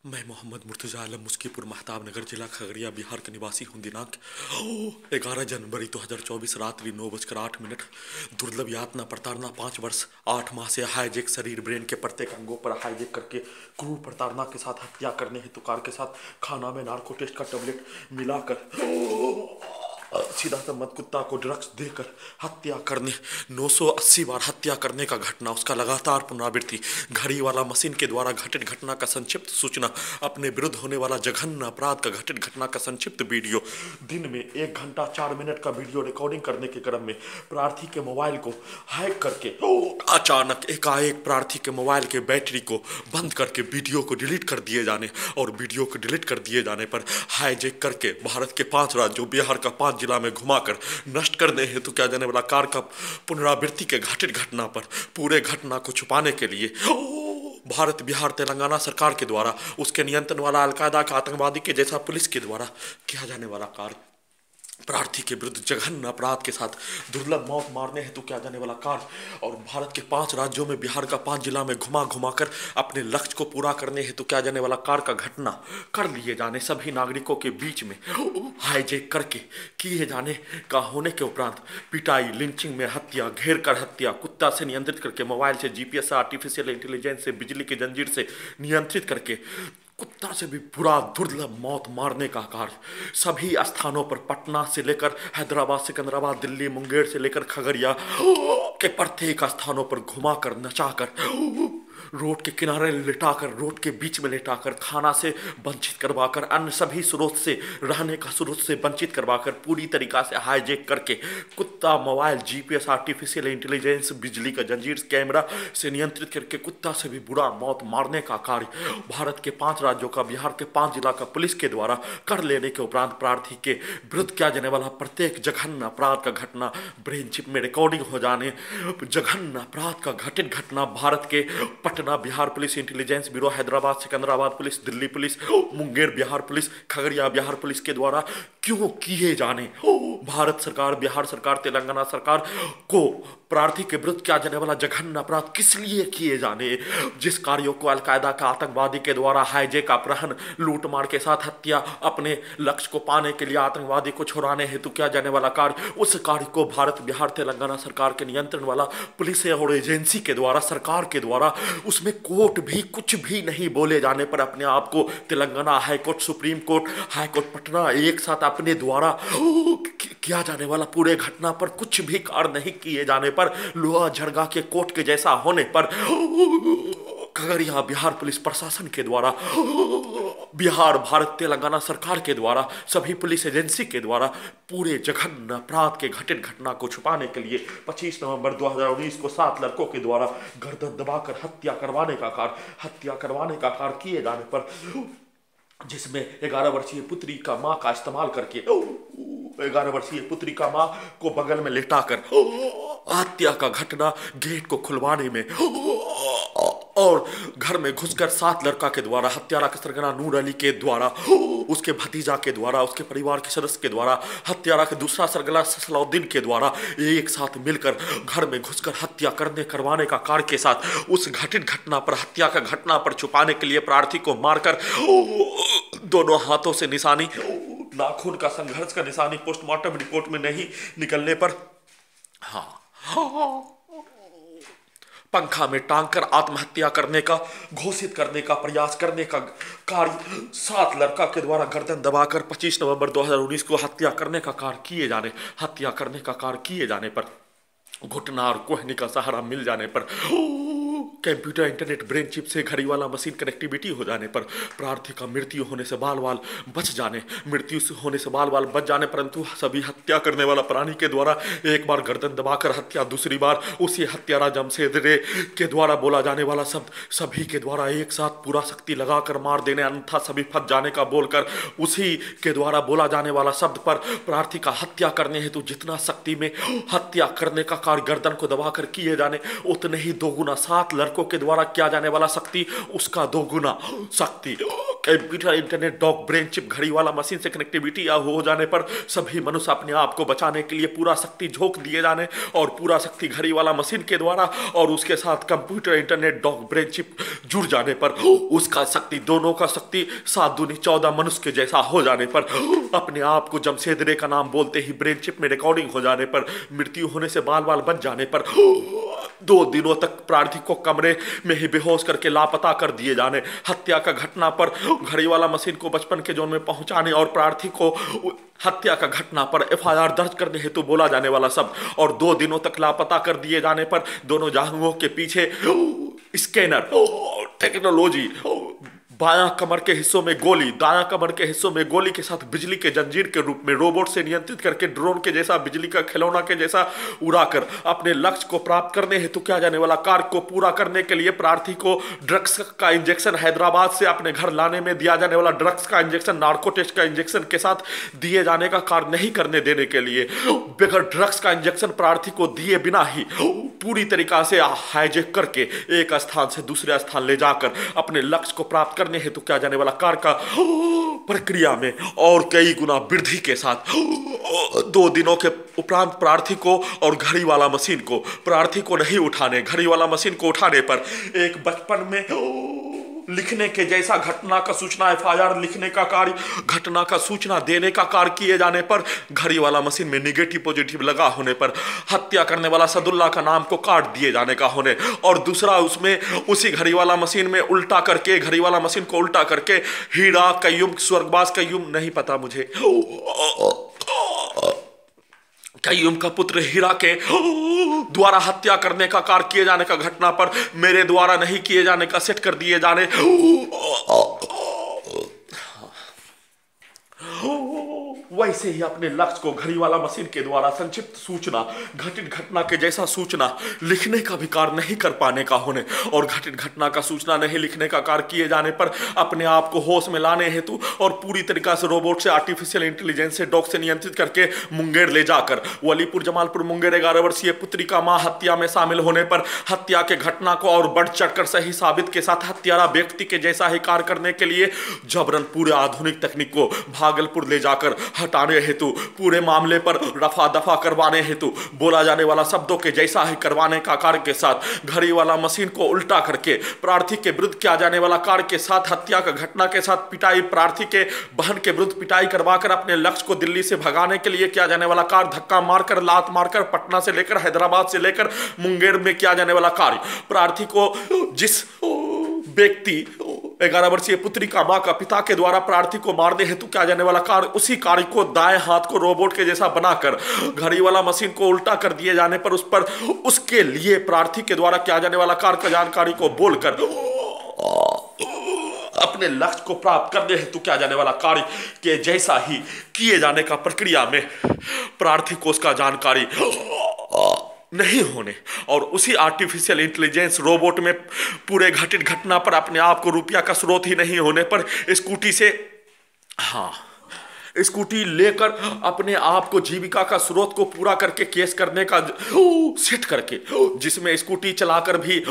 मैं मोहम्मद मुर्तजा आलम मुस्कीपुर महताब नगर जिला खगड़िया बिहार के निवासी हूँ। दिनांक 11 जनवरी 2024 रात्रि 9:08 दुर्लभ यातना प्रताड़ना 5 वर्ष 8 माह से हाईजेक शरीर ब्रेन के प्रत्येक अंगों पर हाईजेक करके क्रूर प्रताड़ना के साथ हत्या करने हेतु कार के साथ खाना में नार्को टेस्ट का टेबलेट मिलाकर सीधा मत कुत्ता को ड्रग्स देकर हत्या करने 980 बार हत्या करने का घटना, उसका लगातार पुनरावृत्ति, घड़ी वाला मशीन के द्वारा घटित घटना का संक्षिप्त सूचना, अपने विरुद्ध होने वाला जघन्य अपराध का घटित घटना का संक्षिप्त वीडियो, दिन में 1 घंटा 4 मिनट का वीडियो रिकॉर्डिंग करने के क्रम में प्रार्थी के मोबाइल को हैक करके अचानक एकाएक प्रार्थी के मोबाइल के बैटरी को बंद करके वीडियो को डिलीट कर दिए जाने और वीडियो को डिलीट कर दिए जाने पर हाईजेक करके भारत के 5 राज्यों बिहार का 5 जिला में घुमाकर नष्ट करने हेतु किया जाने वाला कार का पुनरावृत्ति के घटित घटना पर पूरे घटना को छुपाने के लिए भारत बिहार तेलंगाना सरकार के द्वारा उसके नियंत्रण वाला अलकायदा का आतंकवादी के जैसा पुलिस के द्वारा किया जाने वाला कार्य, प्रार्थी के विरुद्ध जघन्य अपराध के साथ दुर्लभ मौत मारने हेतु किया जाने वाला कार्य और भारत के 5 राज्यों में बिहार का 5 जिला में घुमा घुमाकर अपने लक्ष्य को पूरा करने हेतु किया जाने वाला कार्य का घटना कर लिए जाने, सभी नागरिकों के बीच में हाईजेक करके किए जाने का होने के उपरांत पिटाई, लिंचिंग में हत्या, घेर कर हत्या, कुत्ता से नियंत्रित करके, मोबाइल से, जीपीएस से, आर्टिफिशियल इंटेलिजेंस से, बिजली की जंजीर से नियंत्रित करके कुत्ता से भी बुरा दुर्लभ मौत मारने का कार्य सभी स्थानों पर, पटना से लेकर हैदराबाद, सिकंदराबाद, दिल्ली, मुंगेर से लेकर खगड़िया के प्रत्येक स्थानों पर घुमाकर, नचाकर, रोड के किनारे लेटाकर, रोड के बीच में लेटाकर, खाना से वंचित करवाकर, अन्य सभी स्रोत से, रहने का स्रोत से वंचित करवाकर, पूरी तरीका से हाईजेक करके कुत्ता, मोबाइल, जीपीएस, आर्टिफिशियल इंटेलिजेंस, बिजली का जंजीर, कैमरा से नियंत्रित करके कुत्ता से भी बुरा मौत मारने का कार्य भारत के 5 राज्यों का, बिहार के 5 जिला का पुलिस के द्वारा कर लेने के उपरांत प्रार्थी के विरुद्ध किया जाने वाला प्रत्येक जघन्य अपराध का घटना ब्रेन चिप में रिकॉर्डिंग हो जाने, जघन्य अपराध का घटित घटना भारत के Patna Bihar police intelligence bureau, Hyderabad Secunderabad police, Delhi police, Munger Bihar police, Khagaria Bihar police के द्वारा क्यों किए जाने, भारत सरकार, बिहार सरकार, तेलंगाना सरकार को प्रार्थी के विरुद्ध किया जाने वाला जघन्य अपराध किस लिए किए जाने, जिस कार्यों को अलकायदा का आतंकवादी के द्वारा हाईजेक, अपहरण, लूटमार के साथ हत्या, अपने लक्ष्य को पाने के लिए आतंकवादी को छुड़ाने हेतु किया जाने वाला कार्य, उस कार्य को भारत बिहार तेलंगाना सरकार के नियंत्रण वाला पुलिस और एजेंसी के द्वारा, सरकार के द्वारा, उसमें कोर्ट भी कुछ भी नहीं बोले जाने पर अपने आप को Telangana high court, supreme court, high court Patna एक साथ अपने द्वारा किया जाने वाला पूरे घटना पर कुछ भी कार्य नहीं किए जाने पर, लोहा झरगा के कोर्ट के जैसा होने पर खगड़िया बिहार पुलिस प्रशासन के द्वारा, बिहार भारत तेलंगाना सरकार के द्वारा, सभी पुलिस एजेंसी के द्वारा पूरे जघन्य अपराध के घटित घटना को छुपाने के लिए 25 नवंबर 2019 को 7 लड़कों के द्वारा गर्दन दबाकर हत्या करवाने का कार्य किए जाने पर, जिसमें 11 वर्षीय पुत्री का मां का इस्तेमाल करके 11 वर्षीय पुत्री का मां को बगल में लेटाकर हत्या का घटना गेट को खुलवाने में और घर में घुसकर 7 लड़का के द्वारा, हत्यारा के सरगना नूर अली के द्वारा, उसके भतीजा के द्वारा, उसके परिवार के सदस्य के द्वारा, हत्यारा के दूसरा सरगना सलाउद्दीन के द्वारा एक साथ मिलकर घर में घुसकर हत्या करवाने का कार्य के साथ उस घटित घटना पर, हत्या का घटना पर छुपाने के लिए प्रार्थी को मारकर दोनों हाथों से निशानी, नाखून का संघर्ष का निशानी पोस्टमार्टम रिपोर्ट में नहीं निकलने पर पंखा में टांग कर आत्महत्या करने का, घोषित करने का प्रयास करने का कार्य 7 लड़का के द्वारा गर्दन दबाकर 25 नवंबर 2019 को हत्या करने का कार्य किए जाने पर घुटना और कोहनी का सहारा मिल जाने पर, कंप्यूटर, इंटरनेट, ब्रेन चिप से घड़ी वाला मशीन कनेक्टिविटी हो जाने पर प्रार्थी का मृत्यु होने से बाल बाल बच जाने, परंतु सभी हत्या करने वाला प्राणी के द्वारा एक बार गर्दन दबाकर हत्या, दूसरी बार उसी हत्यारा जमशेद रे के द्वारा बोला जाने वाला शब्द सभी के द्वारा एक साथ पूरा शक्ति लगाकर मार देने, अन्यथा सभी फंस जाने का बोलकर उसी के द्वारा बोला जाने वाला शब्द पर प्रार्थी का हत्या करने हेतु जितना शक्ति में हत्या करने का कार्य गर्दन को दबाकर किए जाने, उतने ही दोगुना 7 लड़कों के द्वारा किया जाने वाला शक्ति, उसका दोगुना शक्ति computer, internet, dog, brain chip, घड़ी वाला मशीन से कनेक्टिविटी हो जाने पर सभी मनुष्य अपने आप को बचाने के लिए पूरा शक्ति झोंक दिए जाने और पूरा शक्ति घड़ी वाला मशीन के द्वारा और उसके साथ computer, internet, dog, brain chip जुड़ जाने पर उसका शक्ति, दोनों का शक्ति 7 दूनी 14 मनुष्य के जैसा हो जाने पर अपने आप को जमशेद रे का नाम बोलते ही ब्रेन चिप में रिकॉर्डिंग हो जाने पर, मृत्यु होने से बाल बाल बच जाने पर 2 दिनों तक प्रार्थी को कमरे में ही बेहोश करके लापता कर दिए जाने, हत्या का घटना पर घड़ी वाला मशीन को बचपन के जोन में पहुंचाने और प्रार्थी को हत्या का घटना पर एफआईआर दर्ज करने हेतु बोला जाने वाला सब और 2 दिनों तक लापता कर दिए जाने पर दोनों जांघों के पीछे स्कैनर टेक्नोलॉजी, बायां कमर के हिस्सों में गोली, दायां कमर के हिस्सों में गोली के साथ बिजली के जंजीर के रूप में रोबोट से नियंत्रित करके ड्रोन के जैसा, बिजली का खिलौना के जैसा उड़ाकर अपने लक्ष्य को प्राप्त करने हेतु किया जाने वाला कार्य को पूरा करने के लिए प्रार्थी को ड्रग्स का इंजेक्शन हैदराबाद से अपने घर लाने में दिया जाने वाला ड्रग्स का इंजेक्शन, नार्को टेस्ट का इंजेक्शन के साथ दिए जाने का कार्य नहीं करने देने के लिए बगैर ड्रग्स का इंजेक्शन प्रार्थी को दिए बिना ही पूरी तरीका से हाईजैक करके एक स्थान से दूसरे स्थान ले जाकर अपने लक्ष्य को प्राप्त करने हेतु किया जाने वाला कार्य का प्रक्रिया में और कई गुना वृद्धि के साथ 2 दिनों के उपरांत प्रार्थी को और घड़ी वाला मशीन को, प्रार्थी को नहीं उठाने, घड़ी वाला मशीन को उठाने पर एक बचपन में लिखने के जैसा घटना का सूचना, एफआईआर लिखने का कार्य, घटना का सूचना देने का कार्य किए जाने पर घड़ी वाला मशीन में निगेटिव पॉजिटिव लगा होने पर हत्या करने वाला सदुल्ला का नाम को काट दिए जाने का होने और दूसरा उसमें उसी घड़ी वाला मशीन में उल्टा करके, घड़ी वाला मशीन को उल्टा करके हीरा कय्यूम, स्वर्गवास कय्यूम, नहीं पता मुझे, कय्यूम का पुत्र हीरा के द्वारा हत्या करने का कार्य किए जाने का घटना पर मेरे द्वारा नहीं किए जाने का सेट कर दिए जाने वैसे ही अपने लक्ष्य को घड़ी वाला मशीन के द्वारा संक्षिप्त सूचना, घटित घटना के जैसा सूचना लिखने का भी कार्य नहीं कर पाने का होने और घटित घटना का सूचना नहीं लिखने का कार्य किए जाने पर अपने आप को होश में लाने हेतु और पूरी तरीका से रोबोट से, आर्टिफिशियल इंटेलिजेंस से, डॉग से नियंत्रित करके मुंगेर ले जाकर वलीपुर जमालपुर मुंगेर 11 वर्षीय पुत्री का मां हत्या में शामिल होने पर हत्या के घटना को और बढ़ चढ़कर सही साबित के साथ हत्यारा व्यक्ति के जैसा ही कार्य करने के लिए जबरन पूरे आधुनिक तकनीक को भागलपुर ले जाकर हटाने हेतु, पूरे मामले पर रफा दफा करवाने हेतु बोला जाने वाला शब्दों के जैसा ही करवाने का कार्य के साथ घड़ी वाला मशीन को उल्टा करके प्रार्थी के विरुद्ध किया जाने वाला कार्य के साथ हत्या का घटना के साथ पिटाई, प्रार्थी के बहन के विरुद्ध पिटाई करवाकर अपने लक्ष्य को दिल्ली से भगाने के लिए किया जाने वाला कार्य, धक्का मारकर, लात मारकर, पटना से लेकर हैदराबाद से लेकर मुंगेर में किया जाने वाला कार्य, प्रार्थी को जिस व्यक्ति 11 वर्षीय पुत्री का मां का पिता के द्वारा प्रार्थी को मारने हेतु किया जाने वाला कार्य, उसी कार्य को दाएं हाथ को रोबोट के जैसा बनाकर घड़ी वाला मशीन को उल्टा कर दिए जाने पर उस पर उसके लिए प्रार्थी के द्वारा किया जाने वाला कार्य का जानकारी को बोलकर अपने लक्ष्य को प्राप्त करने हेतु किया जाने वाला कार्य के जैसा ही किए जाने का प्रक्रिया में प्रार्थी को उसका जानकारी नहीं होने और उसी आर्टिफिशियल इंटेलिजेंस रोबोट में पूरे घटित घटना पर अपने आप को रुपया का स्रोत ही नहीं होने पर स्कूटी से, हाँ, स्कूटी लेकर अपने आप को जीविका का स्रोत को पूरा करके केस करने का सेट करके, जिसमें स्कूटी चलाकर भी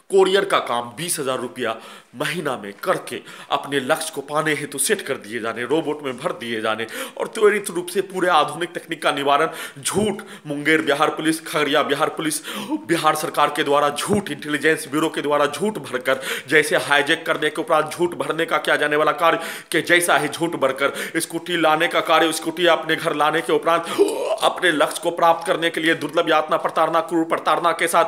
कोरियर का काम 20,000 रुपया महीना में करके अपने लक्ष्य को पाने हेतु सेट कर दिए जाने, रोबोट में भर दिए जाने और त्वरित रूप से पूरे आधुनिक तकनीक का निवारण, झूठ मुंगेर बिहार पुलिस, खगड़िया बिहार पुलिस, बिहार सरकार के द्वारा झूठ, इंटेलिजेंस ब्यूरो के द्वारा झूठ भरकर, जैसे हाईजैक करने के उपरांत झूठ भरने का किया जाने वाला कार्य के जैसा ही झूठ भरकर स्कूटी लाने का कार्य, स्कूटी अपने घर लाने के उपरांत अपने लक्ष्य को प्राप्त करने के लिए दुर्लभ यातना, प्रताड़ना, क्रूर प्रताड़ना के साथ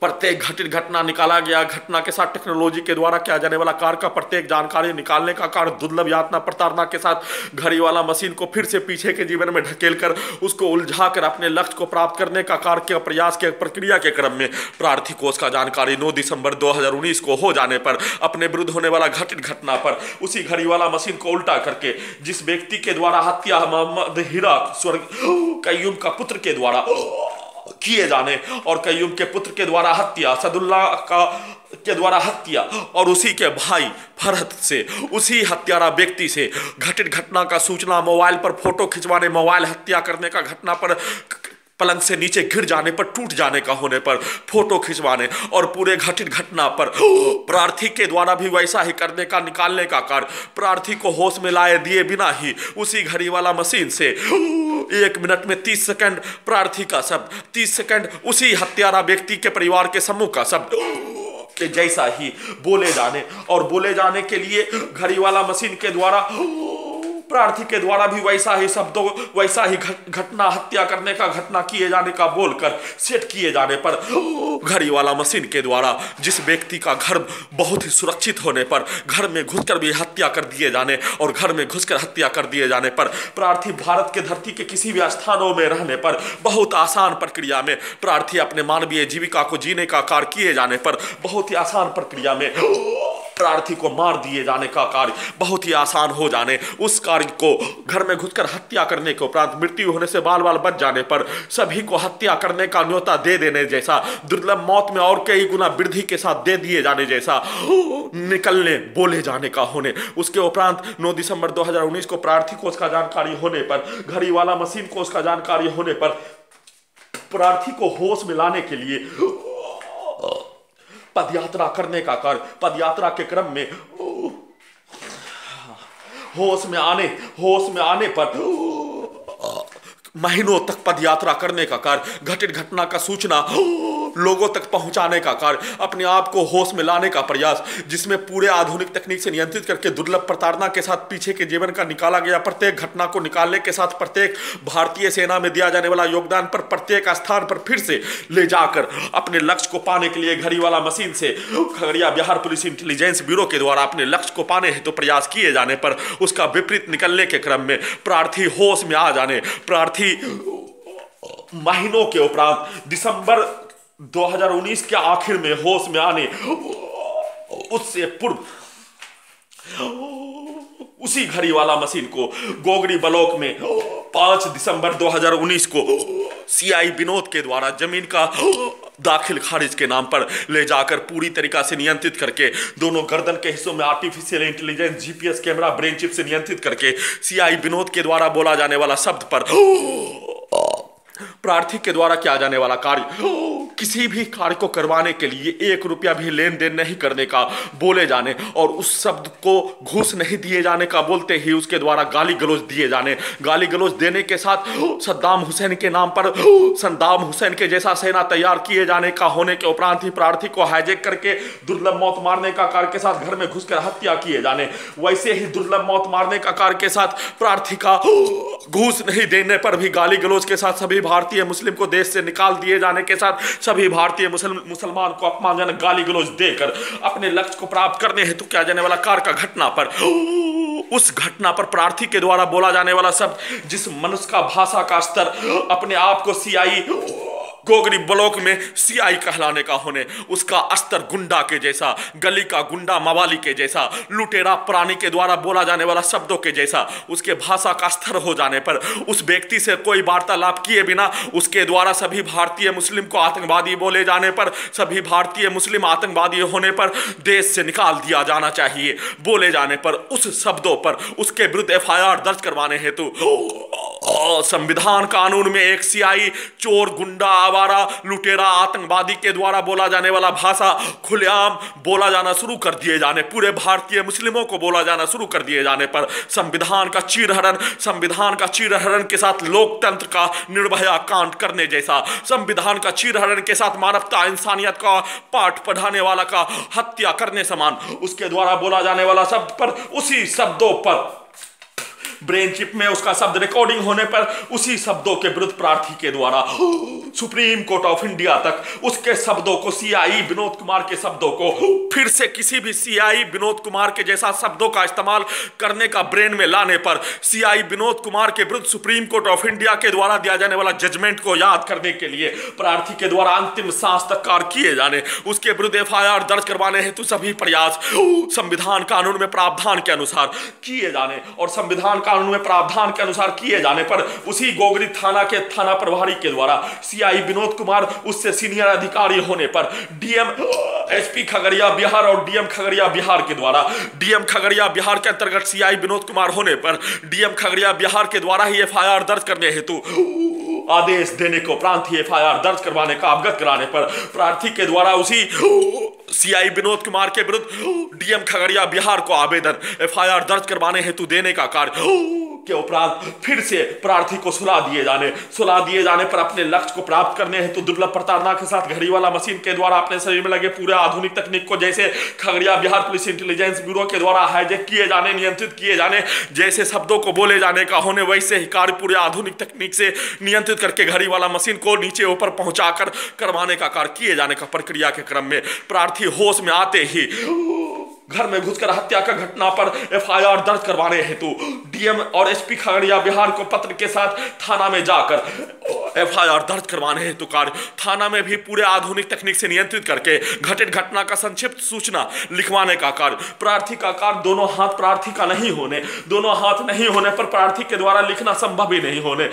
प्रत्येक घटित घटना निकाला गया, घटना के साथ टेक्नोलॉजी के द्वारा किया जाने वाला कार्य का प्रत्येक जानकारी निकालने का कार्य दुर्लभ यातना, प्रताड़ना के साथ घड़ी वाला मशीन को फिर से पीछे के जीवन में ढकेल कर उसको उलझा कर अपने लक्ष्य को प्राप्त करने का कार्य के प्रयास के प्रक्रिया के क्रम में प्रार्थी को उसका जानकारी 9 दिसंबर 2019 को हो जाने पर अपने विरुद्ध होने वाला घटित घटना पर उसी घड़ी वाला मशीन को उल्टा करके जिस व्यक्ति के द्वारा हत्या मोहम्मद हीरा कय्यूम का पुत्र के द्वारा किए जाने और कय्यूम के पुत्र के द्वारा हत्या, सदुल्ला का के द्वारा हत्या और उसी के भाई फरहत से, उसी हत्यारा व्यक्ति से घटित घटना का सूचना मोबाइल पर फोटो खिंचवाने, मोबाइल हत्या करने का घटना पर पलंग से नीचे गिर जाने पर, टूट जाने का होने पर, फोटो खिंचवाने और पूरे घटित घटना पर प्रार्थी के द्वारा भी वैसा ही करने का, निकालने का कार्य प्रार्थी को होश में लाए दिए बिना ही उसी घड़ी वाला मशीन से 1 मिनट में 30 सेकंड प्रार्थी का शब्द, 30 सेकंड उसी हत्यारा व्यक्ति के परिवार के समूह का शब्द के जैसा ही बोले जाने और बोले जाने के लिए घड़ी वाला मशीन के द्वारा प्रार्थी के द्वारा भी वैसा ही शब्दों, वैसा ही घटना, हत्या करने का, घटना किए जाने का बोलकर सेट किए जाने पर घड़ी वाला मशीन के द्वारा जिस व्यक्ति का घर बहुत ही सुरक्षित होने पर घर में घुसकर भी हत्या कर दिए जाने और घर में घुसकर हत्या कर दिए जाने पर प्रार्थी भारत के धरती के किसी भी स्थानों में रहने पर बहुत आसान प्रक्रिया में प्रार्थी अपने मानवीय जीविका को जीने का कार्य किए जाने पर बहुत ही आसान प्रक्रिया में प्रार्थी को मार दिए जाने का कार्य बहुत ही आसान हो जाने, उस कार्य को घर में घुसकर हत्या करने के उपरांत मृत्यु होने से बाल बाल बच जाने पर सभी को हत्या करने का न्योता दे देने जैसा, दुर्लभ मौत में और कई गुना वृद्धि के साथ दे दिए जाने जैसा निकलने, बोले जाने का होने। उसके उपरांत 9 दिसंबर 2019 को प्रार्थी को उसका जानकारी होने पर, घड़ी वाला मशीन को उसका जानकारी होने पर प्रार्थी को होश में लाने के लिए पदयात्रा करने का कार्य, पदयात्रा के क्रम में होश में आने पर महीनों तक पदयात्रा करने का कार्य, घटित घटना का सूचना लोगों तक पहुंचाने का कार्य, अपने आप को होश में लाने का प्रयास, जिसमें पूरे आधुनिक तकनीक से नियंत्रित करके दुर्लभ प्रताड़ना के साथ पीछे के जीवन का निकाला गया, प्रत्येक घटना को निकालने के साथ प्रत्येक भारतीय सेना में दिया जाने वाला योगदान पर प्रत्येक स्थान पर फिर से ले जाकर अपने लक्ष्य को पाने के लिए घड़ी वाला मशीन से Khagaria Bihar police intelligence bureau के द्वारा अपने लक्ष्य को पाने हेतु प्रयास किए जाने पर उसका विपरीत निकलने के क्रम में प्रार्थी होश में आ जाने, प्रार्थी महीनों के उपरांत दिसंबर 2019 के आखिर में होश में आने, उससे पूर्व उसी घड़ी वाला मशीन को गोगरी ब्लॉक में 5 दिसंबर 2019 को सीआई विनोद के द्वारा जमीन का दाखिल खारिज के नाम पर ले जाकर पूरी तरीका से नियंत्रित करके दोनों गर्दन के हिस्सों में artificial intelligence GPS camera brain chip से नियंत्रित करके सीआई विनोद के द्वारा बोला जाने वाला शब्द पर प्रार्थी के द्वारा किया जाने वाला कार्य, किसी भी कार्य को करवाने के लिए 1 रुपया भी लेन देन नहीं करने का बोले जाने और उस शब्द को घूस नहीं दिए जाने का बोलते ही उसके द्वारा गाली गलौज दिए जाने, गाली गलौज देने के साथ सद्दाम हुसैन के नाम पर सद्दाम हुसैन के जैसा सेना तैयार किए जाने का होने के उपरांत ही प्रार्थी को हाईजैक करके दुर्लभ मौत मारने का कार्य के साथ घर में घुसकर हत्या किए जाने, वैसे ही दुर्लभ मौत मारने का कार्य के साथ प्रार्थी का घूस नहीं देने पर भी गाली गलौज के साथ सभी भारतीय मुस्लिम को देश से निकाल दिए जाने के साथ सभी भारतीय मुसलमान को अपमानजनक गाली गलौज देकर अपने लक्ष्य को प्राप्त करने हेतु किया जाने वाला कार्य का घटना पर, उस घटना पर प्रार्थी के द्वारा बोला जाने वाला शब्द, जिस मनुष्य का भाषा का स्तर अपने आप को सीआई गोगरी ब्लॉक में सीआई कहलाने का होने, उसका स्तर गुंडा के जैसा, गली का गुंडा मवाली के जैसा, लुटेरा प्राणी के द्वारा बोला जाने वाला शब्दों के जैसा उसके भाषा का स्तर हो जाने पर उस व्यक्ति से कोई वार्तालाप किए बिना उसके द्वारा सभी भारतीय मुस्लिम को आतंकवादी बोले जाने पर, सभी भारतीय मुस्लिम आतंकवादी होने पर देश से निकाल दिया जाना चाहिए बोले जाने पर उस शब्दों पर उसके विरुद्ध एफआईआर दर्ज करवाने हेतु संविधान कानून में एक सीआई चोर, गुंडा, आवारा, लुटेरा, आतंकवादी के द्वारा बोला जाने वाला भाषा खुलेआम बोला जाना शुरू कर दिए जाने, पूरे भारतीय मुस्लिमों को बोला जाना शुरू कर दिए जाने पर संविधान का चीरहरण के साथ लोकतंत्र का निर्भया कांड करने जैसा, संविधान का चीरहरण के साथ मानवता इंसानियत का पाठ पढ़ाने वाला का हत्या करने समान उसके द्वारा बोला जाने वाला शब्द पर, उसी शब्दों पर ब्रेन चिप में उसका शब्द रिकॉर्डिंग होने पर उसी शब्दों के विरुद्ध प्रार्थी के द्वारा सुप्रीम कोर्ट ऑफ इंडिया तक उसके शब्दों को, सीआई विनोद कुमार के शब्दों को फिर से किसी भी सीआई विनोद कुमार के जैसा शब्दों का इस्तेमाल करने का ब्रेन में लाने पर सीआई विनोद कुमार के विरुद्ध सुप्रीम कोर्ट ऑफ इंडिया के द्वारा दिया जाने वाला जजमेंट को याद करने के लिए प्रार्थी के द्वारा अंतिम सांस तक कार्य किए जाने, उसके विरुद्ध एफआईआर दर्ज करवाने हेतु सभी प्रयास संविधान कानून में प्रावधान के अनुसार किए जाने और संविधान कानून में प्रावधान के अनुसार किए जाने पर उसी गोगरी थाना के थाना प्रभारी के द्वारा सीआई विनोद कुमार उससे सीनियर अधिकारी होने पर डीएम एसपी खगड़िया बिहार और डीएम खगड़िया बिहार के द्वारा डीएम खगड़िया बिहार के अंतर्गत सीआई विनोद कुमार होने पर डीएम खगड़िया बिहार के द्वारा ही एफआईआर दर्ज करने हेतु आदेश देने के उपरांत ही एफआईआर दर्ज करवाने का अवगत कराने पर प्रार्थी के द्वारा उसी सीआई विनोद कुमार के विरुद्ध डीएम खगड़िया बिहार को आवेदन एफआईआर दर्ज करवाने हेतु देने का कार्य के उपरांत फिर से प्रार्थी को सुला दिए जाने पर अपने लक्ष्य को प्राप्त करने हेतु दुर्लभ प्रताड़ना के साथ घड़ी वाला मशीन के द्वारा अपने शरीर में लगे पूरे आधुनिक तकनीक को जैसे Khagaria Bihar police intelligence bureau के द्वारा हाईजैक किए जाने, नियंत्रित किए जाने, जैसे शब्दों को बोले जाने का होने वैसे ही कार्य पूरे आधुनिक तकनीक से नियंत्रित करके घड़ी वाला मशीन को नीचे ऊपर पहुंचाकर करवाने का कार्य किए जाने का प्रक्रिया के क्रम में प्रार्थी होश में आते ही घर में घुसकर हत्या का घटना पर एफआईआर दर्ज करवाने हेतु डीएम और एसपी खगड़िया बिहार को पत्र के साथ थाना में जाकर एफआईआर दर्ज करवाने हेतु कार्य थाना में भी पूरे आधुनिक तकनीक से नियंत्रित करके घटित घटना का संक्षिप्त सूचना लिखवाने का कार्य प्रार्थी का कार्य दोनों हाथ प्रार्थी का नहीं होने पर प्रार्थी के द्वारा लिखना संभव ही नहीं होने,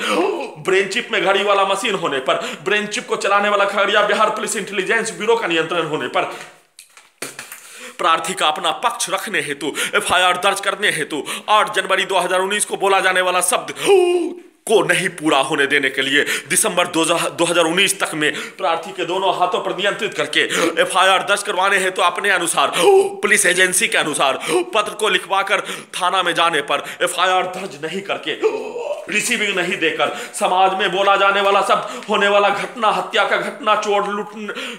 ब्रेन चिप में घड़ी वाला मशीन होने पर, ब्रेन चिप को चलाने वाला Khagaria Bihar police intelligence bureau का नियंत्रण होने पर प्रार्थी का अपना पक्ष रखने हेतु एफआईआर दर्ज करने हेतु 8 जनवरी 2019 को बोला जाने वाला शब्द को नहीं पूरा होने देने के लिए दिसंबर 2019 तक में प्रार्थी के दोनों हाथों पर नियंत्रित करके एफआईआर दर्ज करवाने हेतु अपने अनुसार पुलिस एजेंसी के अनुसार पत्र को लिखवाकर थाना में जाने पर एफआईआर दर्ज नहीं करके, रिसीविंग नहीं देकर समाज में बोला जाने वाला शब्द, होने वाला घटना, हत्या का घटना, चोर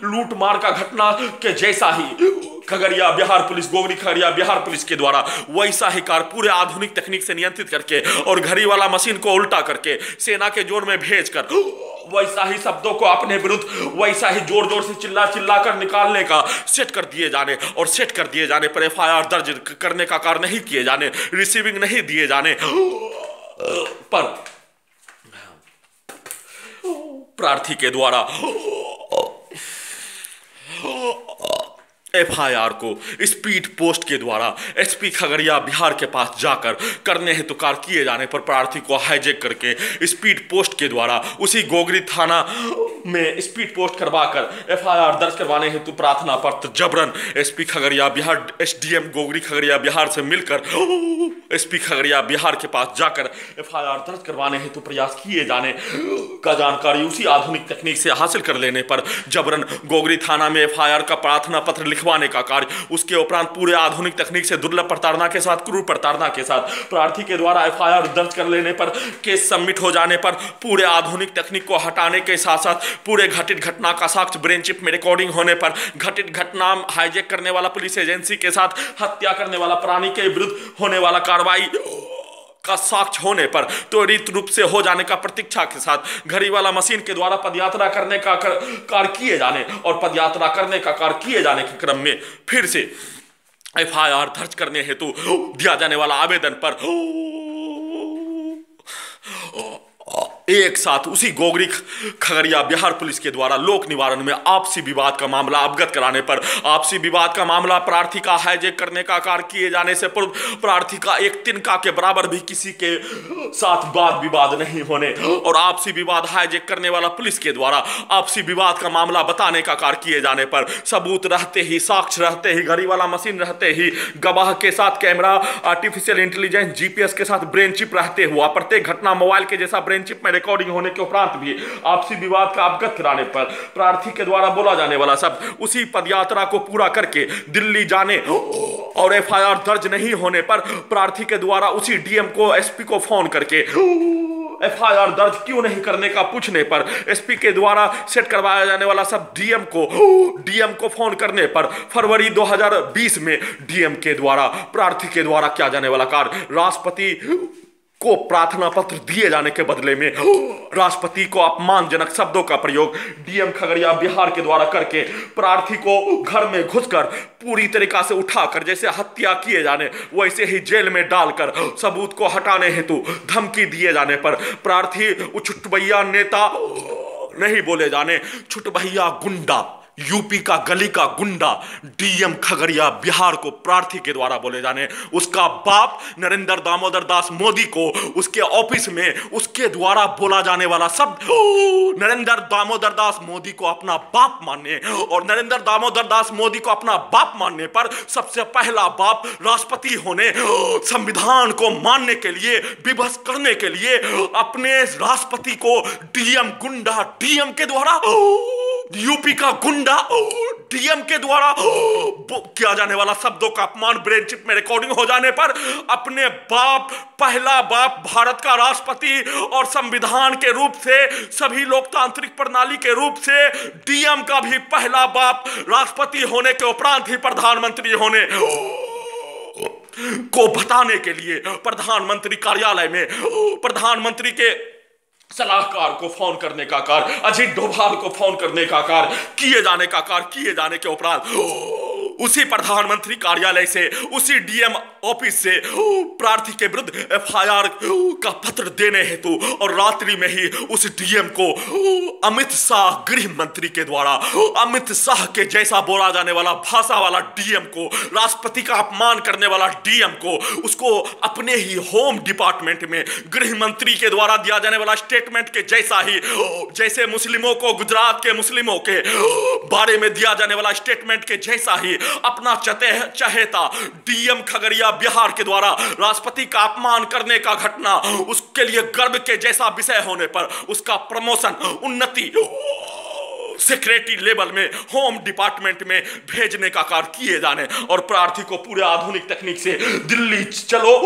लूट मार का घटना के जैसा ही खगड़िया बिहार पुलिस, गोगरी खगड़िया बिहार पुलिस के द्वारा वैसा ही कार्य पूरे आधुनिक तकनीक से नियंत्रित करके और घड़ी वाला मशीन को उल्टा करके सेना के जोन में भेजकर वैसा ही शब्दों को अपने विरुद्ध वैसा ही जोर जोर से चिल्ला चिल्ला कर निकालने का सेट कर दिए जाने पर एफआईआर दर्ज करने का कार्य नहीं किए जाने, रिसीविंग नहीं दिए जाने पर प्रार्थी के द्वारा एफआईआर को स्पीड पोस्ट के द्वारा एसपी खगड़िया बिहार के पास जाकर करने हेतु कार्य किए जाने पर प्रार्थी को हाईजैक करके स्पीड पोस्ट के द्वारा उसी गोगरी थाना में स्पीड पोस्ट करवाकर एफआईआर दर्ज करवाने हेतु प्रार्थना पत्र जबरन एसपी खगड़िया बिहार, एसडीएम गोगरी खगड़िया बिहार से मिलकर एसपी खगड़िया बिहार के पास जाकर एफआईआर दर्ज करवाने हेतु प्रयास किए जाने का जानकारी उसी आधुनिक तकनीक से हासिल कर लेने पर जबरन गोगरी थाना में एफआईआर का प्रार्थना पत्र लिखवाने का कार्य, उसके उपरांत पूरे आधुनिक तकनीक से दुर्लभ प्रताड़ना के साथ, क्रूर प्रताड़ना के साथ प्रार्थी के द्वारा एफआईआर दर्ज कर लेने पर, केस सबमिट हो जाने पर पूरे आधुनिक तकनीक को हटाने के साथ साथ पूरे घटित घटना का साक्ष्य ब्रेन चिप में रिकॉर्डिंग होने पर, घटित घटना हाईजैक करने वाला पुलिस एजेंसी के साथ हत्या करने वाला प्राणी के विरुद्ध होने वाला कार्रवाई का साक्ष्य होने पर त्वरित रूप से हो जाने का प्रतीक्षा के साथ घड़ी वाला मशीन के द्वारा पदयात्रा करने का कार्य किए जाने और पदयात्रा करने का कार्य किए जाने के क्रम में फिर से एफआईआर दर्ज करने हेतु दिया जाने वाला आवेदन पर एक साथ उसी गोगरी खगड़िया बिहार पुलिस के द्वारा लोक निवारण में आपसी विवाद का मामला अवगत कराने पर, आपसी विवाद का मामला प्रार्थी का हाईजैक करने का कार्य किए जाने से पूर्व प्रार्थी का एक तिनका के बराबर भी किसी के साथ वाद विवाद नहीं होने और आपसी विवाद हाईजैक करने वाला पुलिस के द्वारा आपसी विवाद का मामला बताने का कार्य किए जाने पर सबूत रहते ही, साक्ष्य रहते ही, घड़ी वाला मशीन रहते ही, गवाह के साथ कैमरा, आर्टिफिशियल इंटेलिजेंस, जीपीएस के साथ ब्रेन चिप रहते हुआ प्रत्येक घटना मोबाइल के जैसा ब्रेन चिप में रिकॉर्डिंग होने के उपरांत भी आपसी विवाद का अवगत कराने पर प्रार्थी के द्वारा बोला जाने वाला शब्द उसी पदयात्रा को पूरा करके दिल्ली जाने और एफआईआर दर्ज नहीं होने पर प्रार्थी के द्वारा उसी डीएम को, एसपी को फोन करके एफआईआर दर्ज क्यों नहीं करने का पूछने पर एसपी के द्वारा सेट करवाया जाने वाला सब डीएम को फोन करने पर फरवरी 2020 में डीएम के द्वारा प्रार्थी के द्वारा किया जाने वाला कार्य राष्ट्रपति को प्रार्थना पत्र दिए जाने के बदले में राष्ट्रपति को अपमानजनक शब्दों का प्रयोग डीएम खगड़िया बिहार के द्वारा करके प्रार्थी को घर में घुसकर पूरी तरीका से उठाकर जैसे हत्या किए जाने वैसे ही जेल में डालकर सबूत को हटाने हेतु धमकी दिए जाने पर प्रार्थी छुटभैया नेता नहीं बोले जाने, छुटभैया गुंडा यूपी का गली का गुंडा डीएम खगड़िया बिहार को प्रार्थी के द्वारा बोले जाने, उसका बाप नरेंद्र दामोदर दास मोदी को उसके ऑफिस में उसके द्वारा बोला जाने वाला शब्द, नरेंद्र दामोदर दास मोदी को अपना बाप मानने और नरेंद्र दामोदर दास मोदी को अपना बाप मानने पर सबसे पहला बाप राष्ट्रपति होने, संविधान को मानने के लिए, विवश करने के लिए अपने राष्ट्रपति को डीएम गुंडा, डीएम के द्वारा, यूपी का गुंडा डीएम के द्वारा किया जाने वाला शब्दों का अपमान ब्रेन चिप में रिकॉर्डिंग हो जाने पर अपने बाप, पहला बाप, भारत का राष्ट्रपति और संविधान के रूप से, सभी लोकतांत्रिक प्रणाली के रूप से डीएम का भी पहला बाप राष्ट्रपति होने के उपरांत ही प्रधानमंत्री होने को बताने के लिए प्रधानमंत्री कार्यालय में प्रधानमंत्री के सलाहकार को फोन करने का कार्य, अजीत डोभाल को फोन करने का कार्य किए जाने के उपरांत उसी प्रधानमंत्री कार्यालय से, उसी डीएम ऑफिस से प्रार्थी के विरुद्ध एफआईआर का पत्र देने हेतु और रात्रि में ही उस डीएम को अमित शाह गृह मंत्री के द्वारा, अमित शाह के जैसा बोला जाने वाला भाषा वाला डीएम को, राष्ट्रपति का अपमान करने वाला डीएम को, उसको अपने ही होम डिपार्टमेंट में गृह मंत्री के द्वारा दिया जाने वाला स्टेटमेंट के जैसा ही, जैसे मुस्लिमों को, गुजरात के मुस्लिमों के बारे में दिया जाने वाला स्टेटमेंट के जैसा ही अपना चहेता डीएम खगड़िया बिहार के द्वारा राष्ट्रपति का अपमान करने का घटना उसके लिए गर्व के जैसा विषय होने पर उसका प्रमोशन, उन्नति सेक्रेटरी लेवल में, होम डिपार्टमेंट में भेजने का कार्य किए जाने और प्रार्थी को पूरे आधुनिक तकनीक से दिल्ली चलो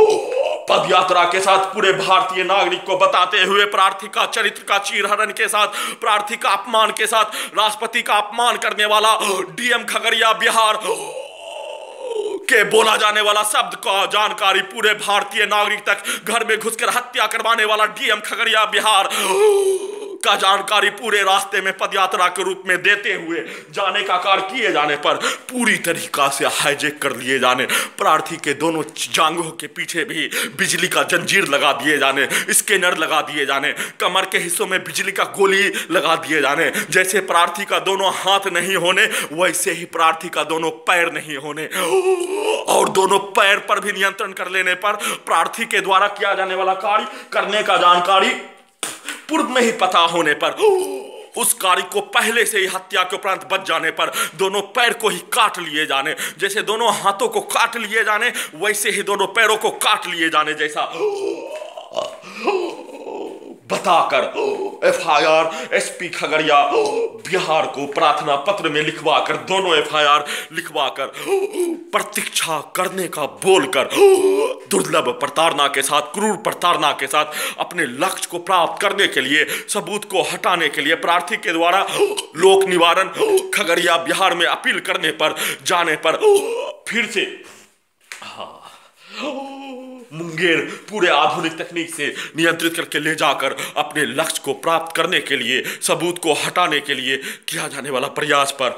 पद यात्रा के साथ पूरे भारतीय नागरिक को बताते हुए प्रार्थी का चरित्र का चीरहरण के साथ, प्रार्थी का अपमान के साथ, राष्ट्रपति का अपमान करने वाला डीएम खगड़िया बिहार के बोला जाने वाला शब्द का जानकारी पूरे भारतीय नागरिक तक घर में घुसकर हत्या करवाने वाला डीएम खगड़िया बिहार का जानकारी पूरे रास्ते में पदयात्रा के रूप में देते हुए जाने का कार्य किए जाने पर पूरी तरीका से हाईजैक कर लिए जाने, प्रार्थी के दोनों जांघों के पीछे भी बिजली का जंजीर लगा दिए जाने, स्कैनर लगा दिए जाने, कमर के हिस्सों में बिजली का गोली लगा दिए जाने, जैसे प्रार्थी का दोनों हाथ नहीं होने वैसे ही प्रार्थी का दोनों पैर नहीं होने और दोनों पैर पर भी नियंत्रण कर लेने पर प्रार्थी के द्वारा किया जाने वाला कार्य करने का जानकारी पूर्व में ही पता होने पर उस कार्य को पहले से ही हत्या के उपरांत बच जाने पर दोनों पैर को ही काट लिए जाने, जैसे दोनों हाथों को काट लिए जाने वैसे ही दोनों पैरों को काट लिए जाने जैसा बताकर एफआईआर एसपी खगड़िया बिहार को प्रार्थना पत्र में लिखवाकर, दोनों एफआईआर लिखवाकर प्रतीक्षा करने का बोलकर दुर्लभ प्रताड़ना के साथ, क्रूर प्रताड़ना के साथ अपने लक्ष्य को प्राप्त करने के लिए, सबूत को हटाने के लिए प्रार्थी के द्वारा लोक निवारण खगड़िया बिहार में अपील करने पर जाने पर फिर से मुंगेर पूरे आधुनिक तकनीक से नियंत्रित करके ले जाकर अपने लक्ष्य को प्राप्त करने के लिए, सबूत को हटाने के लिए किया जाने वाला प्रयास पर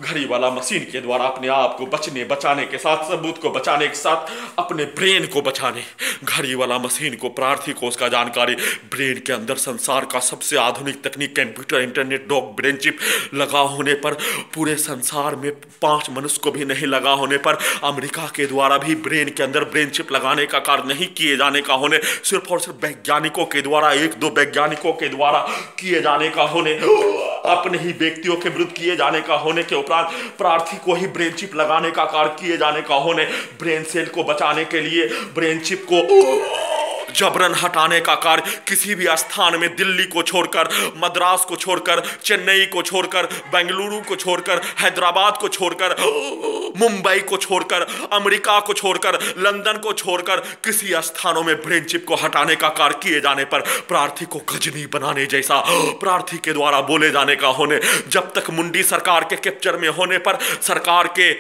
घड़ी वाला मशीन के द्वारा अपने आप को बचाने के साथ, सबूत को बचाने के साथ अपने ब्रेन को बचाने, घड़ी वाला मशीन को, प्रार्थी को उसका जानकारी ब्रेन के अंदर संसार का सबसे आधुनिक तकनीक computer, internet, dog, brain chip लगा होने पर, पूरे संसार में 5 मनुष्य को भी नहीं लगा होने पर अमेरिका के द्वारा भी ब्रेन के अंदर ब्रेन चिप लगाने का कार्य नहीं किए जाने का होने, सिर्फ और सिर्फ वैज्ञानिकों के द्वारा, 1-2 वैज्ञानिकों के द्वारा किए जाने का होने, अपने ही व्यक्तियों के विरुद्ध किए जाने का होने के उपरांत प्रार्थी को ही ब्रेन चिप लगाने का कार्य किए जाने का होने, ब्रेन सेल को बचाने के लिए ब्रेन चिप को जबरन हटाने का कार्य किसी भी स्थान में, दिल्ली को छोड़कर, मद्रास को छोड़कर, चेन्नई को छोड़कर, बेंगलुरु को छोड़कर, हैदराबाद को छोड़कर, मुंबई को छोड़कर, अमेरिका को छोड़कर, लंदन को छोड़कर किसी स्थानों में ब्रेन चिप को हटाने का कार्य किए जाने पर प्रार्थी को गजनी बनाने जैसा प्रार्थी के द्वारा बोले जाने का होने, जब तक मुंडी सरकार के कैप्चर में होने पर सरकार के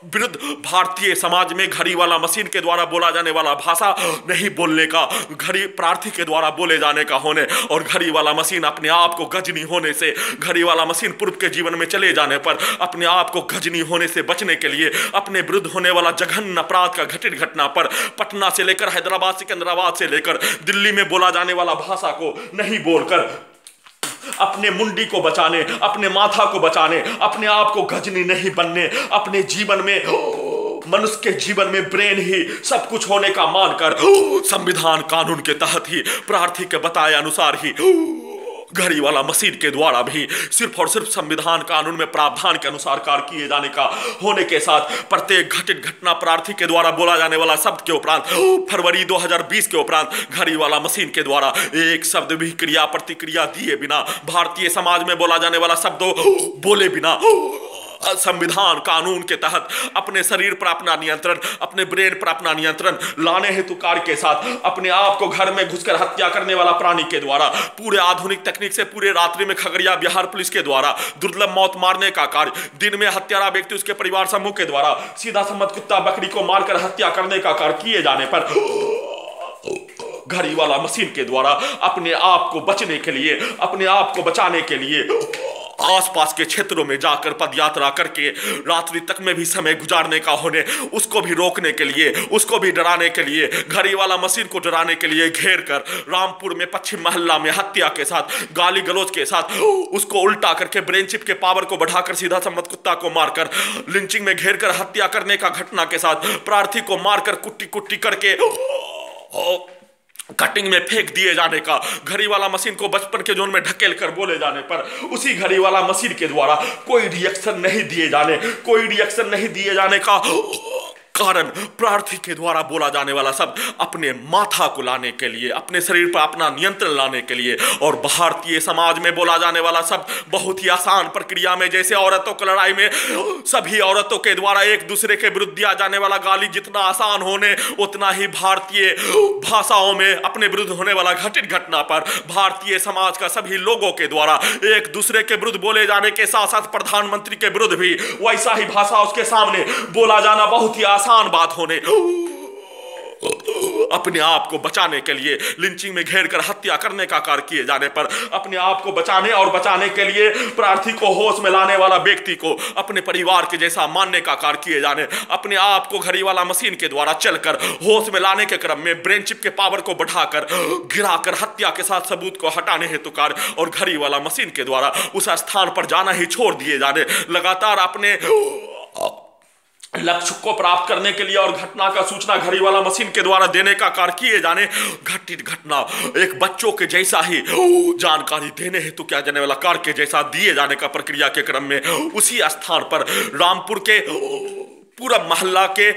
विरुद्ध भारतीय समाज में घड़ी वाला मशीन के द्वारा बोला जाने वाला भाषा नहीं बोलने का, घड़ी प्रार्थी के द्वारा बोले जाने का होने और घड़ी वाला मशीन अपने आप को गजनी होने से, घड़ी वाला मशीन पूर्व के जीवन में चले जाने पर अपने आप को गजनी होने से बचने के लिए अपने विरुद्ध होने वाला जघन्य अपराध का घटित घटना पर पटना से लेकर हैदराबाद, सिकंदराबाद से लेकर दिल्ली में बोला जाने वाला भाषा को नहीं बोलकर अपने मुंडी को बचाने, अपने माथा को बचाने, अपने आप को गजनी नहीं बनने, अपने जीवन में मनुष्य के जीवन में ब्रेन ही सब कुछ होने का मानकर संविधान कानून के तहत ही प्रार्थी के बताए अनुसार ही घड़ी वाला मशीन के द्वारा भी सिर्फ और सिर्फ संविधान कानून में प्रावधान के अनुसार कार्य किए जाने का होने के साथ प्रत्येक घटित घटना प्रार्थी के द्वारा बोला जाने वाला शब्द के उपरांत फरवरी 2020 के उपरांत घड़ी वाला मशीन के द्वारा एक शब्द भी क्रिया प्रतिक्रिया दिए बिना, भारतीय समाज में बोला जाने वाला शब्द बोले बिना संविधान कानून के तहत अपने शरीर पर अपना नियंत्रण, अपने ब्रेन पर अपना नियंत्रण लाने हेतु कार्य के साथ अपने आप को घर में घुसकर हत्या करने वाला प्राणी के द्वारा पूरे आधुनिक तकनीक से पूरे रात्रि में खगड़िया बिहार पुलिस के द्वारा दुर्लभ मौत मारने का कार्य, दिन में हत्यारा व्यक्ति उसके परिवार समूह के द्वारा सीधा सम्मत कुत्ता बकरी को मारकर हत्या करने का कार्य किए जाने पर घड़ी वाला मशीन के द्वारा अपने आप को बचने के लिए, अपने आप को बचाने के लिए आसपास के क्षेत्रों में जाकर पदयात्रा करके रात्रि तक में भी समय गुजारने का होने, उसको भी रोकने के लिए, उसको भी डराने के लिए, घड़ी वाला मशीन को डराने के लिए घेर कर रामपुर में पश्चिम मोहल्ला में हत्या के साथ, गाली गलौज के साथ उसको उल्टा करके ब्रेन चिप के पावर को बढ़ाकर सीधा सम्मत कुत्ता को मारकर लिंचिंग में घेर कर हत्या करने का घटना के साथ प्रार्थी को मारकर कुट्टी कुट्टी करके कटिंग में फेंक दिए जाने का, घड़ी वाला मशीन को बचपन के जोन में ढकेल कर बोले जाने पर उसी घड़ी वाला मशीन के द्वारा कोई रिएक्शन नहीं दिए जाने का कारण प्रार्थी के द्वारा बोला जाने वाला शब्द अपने माथा को लाने के लिए, अपने शरीर पर अपना नियंत्रण लाने के लिए, और भारतीय समाज में बोला जाने वाला शब्द बहुत ही आसान प्रक्रिया में, जैसे औरतों की लड़ाई में सभी औरतों के द्वारा एक दूसरे के विरुद्ध दिया जाने वाला गाली जितना आसान होने, उतना ही भारतीय भाषाओं में अपने विरुद्ध होने वाला घटित घटना पर भारतीय समाज का सभी लोगों के द्वारा एक दूसरे के विरुद्ध बोले जाने के साथ साथ प्रधानमंत्री के विरुद्ध भी वैसा ही भाषा उसके सामने बोला जाना बहुत ही आसान बात होने, अपने आप को बचाने के लिए लिंचिंग में घेर कर हत्या करने का कार्य किए जाने पर अपने आप को बचाने और बचाने के लिए प्रार्थी को होश में लाने वाला व्यक्ति को अपने परिवार के जैसा मानने का कार्य किए जाने, अपने आप को घड़ी वाला मशीन के द्वारा चलकर होश में लाने के क्रम में ब्रेन चिप के पावर को बढ़ाकर गिराकर हत्या के साथ सबूत को हटाने हेतु कार्य और घड़ी वाला मशीन के द्वारा उस स्थान पर जाना ही छोड़ दिए जाने, लगातार अपने लक्ष्य को प्राप्त करने के लिए और घटना का सूचना घड़ी वाला मशीन के द्वारा देने का कार्य किए जाने, घटित घटना एक बच्चों के जैसा ही जानकारी देने हेतु क्या जाने वाला कार्य के जैसा दिए जाने का प्रक्रिया के क्रम में उसी स्थान पर रामपुर के पूरा मोहल्ला के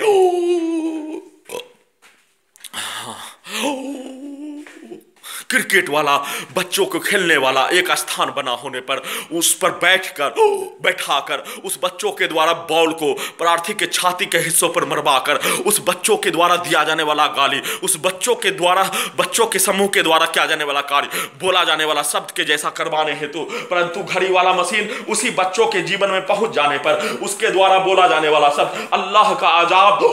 क्रिकेट वाला बच्चों को खेलने वाला एक स्थान बना होने पर उस पर बैठाकर उस बच्चों के द्वारा बॉल को प्रार्थी के छाती के हिस्सों पर मरवाकर उस बच्चों के द्वारा दिया जाने वाला गाली, उस बच्चों के द्वारा बच्चों के समूह के द्वारा किया जाने वाला कार्य बोला जाने वाला शब्द के जैसा करवाने हेतु, परंतु घड़ी वाला मशीन उसी बच्चों के जीवन में पहुंच जाने पर उसके द्वारा बोला जाने वाला शब्द अल्लाह का अजाब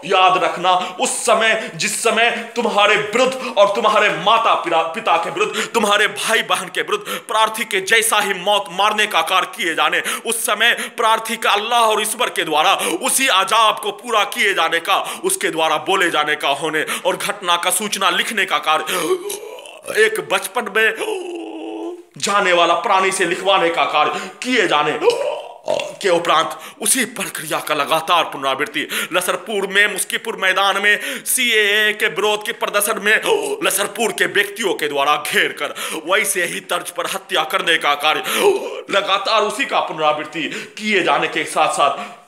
याद रखना, उस समय जिस समय तुम्हारे विरुद्ध और तुम्हारे माता पिता के विरुद्ध, तुम्हारे भाई बहन के विरुद्ध प्रार्थी के जैसा ही मौत मारने का कार्य किए जाने, उस समय प्रार्थी का अल्लाह और ईश्वर के द्वारा उसी अजाब को पूरा किए जाने का, उसके द्वारा बोले जाने का होने और घटना का सूचना लिखने का कार्य एक बचपन में जाने वाला प्राणी से लिखवाने का कार्य किए जाने के उपरांत उसी प्रक्रिया का लगातार पुनरावृत्ति लसरपुर में मुस्कीपुर मैदान में सीएए के विरोध के प्रदर्शन में लसरपुर के व्यक्तियों के द्वारा घेर कर वैसे ही तर्ज पर हत्या करने का कार्य लगातार उसी का पुनरावृत्ति किए जाने के साथ साथ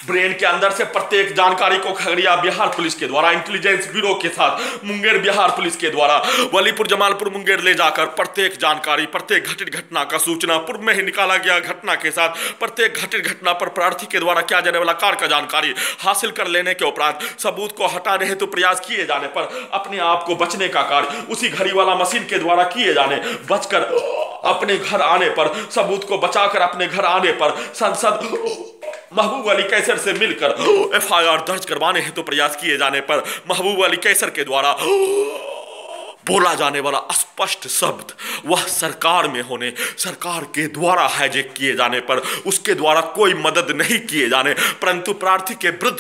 ब्रेन के अंदर से प्रत्येक जानकारी को खगड़िया बिहार पुलिस के द्वारा इंटेलिजेंस ब्यूरो के साथ मुंगेर बिहार पुलिस के द्वारा वलीपुर जमालपुर मुंगेर ले जाकर प्रत्येक जानकारी, प्रत्येक घटित घटना का सूचना पूर्व में ही निकाला गया घटना के साथ प्रत्येक घटित घटना पर प्रार्थी के द्वारा किया जाने वाला कार्य का जानकारी हासिल कर लेने के उपरांत सबूत को हटाने हेतु प्रयास किए जाने पर अपने आप को बचने का कार्य उसी घड़ी वाला मशीन के द्वारा किए जाने, बचकर अपने घर आने पर सबूत को बचाकर अपने घर आने पर सांसद महबूब अली कैसर से मिलकर एफआईआर दर्ज करवाने हेतु प्रयास किए जाने पर महबूब अली कैसर के द्वारा बोला जाने वाला स्पष्ट शब्द वह सरकार में होने, सरकार के द्वारा हाईजैक किए जाने पर उसके द्वारा कोई मदद नहीं किए जाने, परंतु प्रार्थी के विरुद्ध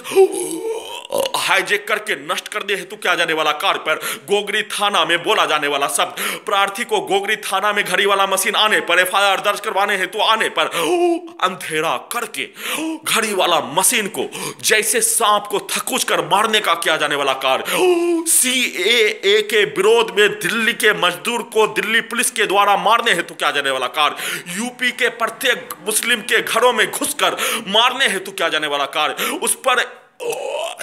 हाईजेक करके नष्ट करने हेतु किया जाने वाला कार्य पर गोगरी थाना में बोला जाने वाला शब्द, प्रार्थी को गोगरी थाना में घड़ी वाला मशीन आने पर एफआईआर दर्ज करवाने हेतु आने पर अंधेरा करके घड़ी वाला मशीन को जैसे सांप को थकुच कर मारने का किया जाने वाला कार्य, सीएए के विरोध में दिल्ली के मजदूर को दिल्ली पुलिस के द्वारा मारने हेतु किया जाने वाला कार्य, यूपी के प्रत्येक मुस्लिम के घरों में घुसकर मारने हेतु किया जाने वाला कार्य, उस पर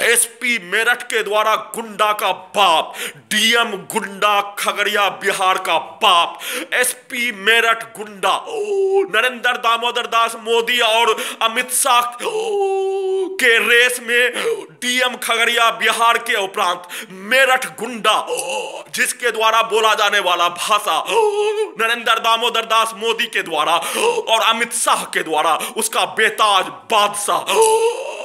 एसपी मेरठ के द्वारा गुंडा का बाप, डीएम गुंडा खगड़िया बिहार का बाप, एसपी मेरठ गुंडा, नरेंद्र दामोदर दास मोदी और अमित शाह के रेस में डीएम खगड़िया बिहार के उपरांत मेरठ गुंडा, जिसके द्वारा बोला जाने वाला भाषा नरेंद्र दामोदर दास मोदी के द्वारा और अमित शाह के द्वारा उसका बेताज बादशाह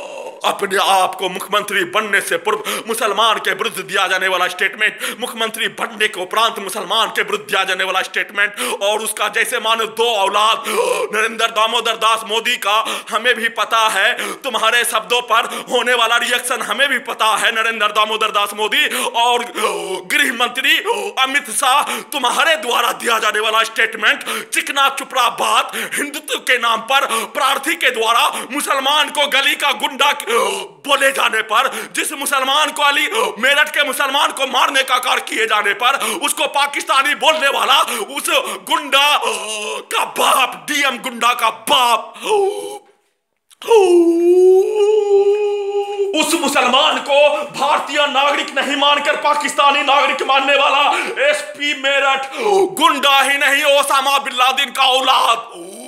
अपने आप को मुख्यमंत्री बनने से पूर्व मुसलमान के विरुद्ध दिया जाने वाला स्टेटमेंट, मुख्यमंत्री बनने के उपरांत मुसलमान के विरुद्ध दिया जाने वाला स्टेटमेंट, और उसका जैसे मानो दो औलाद नरेंद्र दामोदर दास मोदी का हमें भी पता है, तुम्हारे शब्दों पर होने वाला रिएक्शन हमें भी पता है नरेंद्र दामोदर दास मोदी, और गृह मंत्री अमित शाह तुम्हारे द्वारा दिया जाने वाला स्टेटमेंट चिकना चुपड़ा बात हिंदुत्व के नाम पर प्रार्थी के द्वारा मुसलमान को गली का गुंडा बोले जाने पर, जिस मुसलमान को अली मेरठ के मुसलमान को मारने का कार्य किए जाने पर उसको पाकिस्तानी बोलने वाला उस गुंडा का बाप, डीएम गुंडा का बाप, उस मुसलमान को भारतीय नागरिक नहीं मानकर पाकिस्तानी नागरिक मानने वाला एसपी मेरठ गुंडा ही नहीं, ओसामा बिन लादेन का औलाद।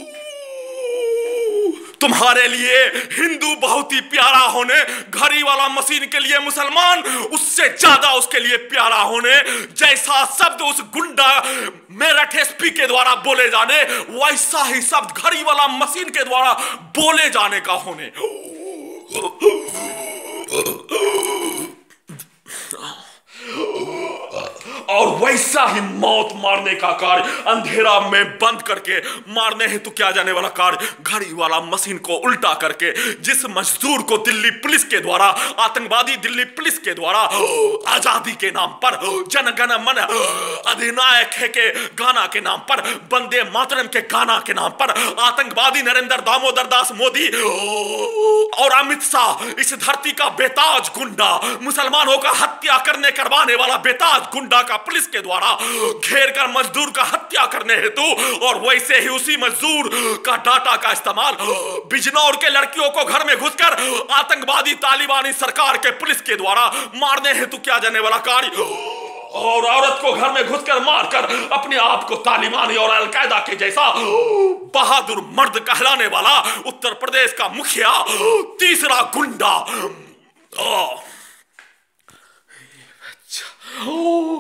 तुम्हारे लिए हिंदू बहुत ही प्यारा होने, घड़ी वाला मशीन के लिए मुसलमान उससे ज्यादा उसके लिए प्यारा होने, जैसा शब्द उस गुंडा मेरठ एसपी के द्वारा बोले जाने वैसा ही शब्द घड़ी वाला मशीन के द्वारा बोले जाने का होने, और वैसा ही मौत मारने का कार्य, अंधेरा में बंद करके मारने हेतु किया जाने वाला कार्य, घड़ी वाला मशीन को उल्टा करके जिस मजदूर को दिल्ली पुलिस के द्वारा, आतंकवादी दिल्ली पुलिस के द्वारा आजादी के नाम पर, जनगण मन अधिनायक है के गाना के नाम पर, वंदे मातरम के गाना के नाम पर आतंकवादी नरेंद्र दामोदर दास मोदी और अमित शाह इस धरती का बेताज गुंडा, मुसलमानों का हत्या करवाने वाला बेताज गुंडा का पुलिस के द्वारा घेर कर मजदूर का हत्या करने हेतु, और वैसे ही उसी मजदूर का डाटा का इस्तेमाल बिजनौर के लड़कियों को घर में घुसकर आतंकवादी तालिबानी सरकार के पुलिस के द्वारा मारने हेतु किया जाने वाला कार्य, और औरत को घर में घुसकर मारकर अपने आप को तालिबानी और अलकायदा के जैसा बहादुर मर्द कहलाने वाला उत्तर प्रदेश का मुखिया, तीसरा गुंडा,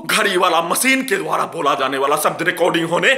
घड़ी वाला मशीन के द्वारा बोला जाने वाला शब्द रिकॉर्डिंग होने,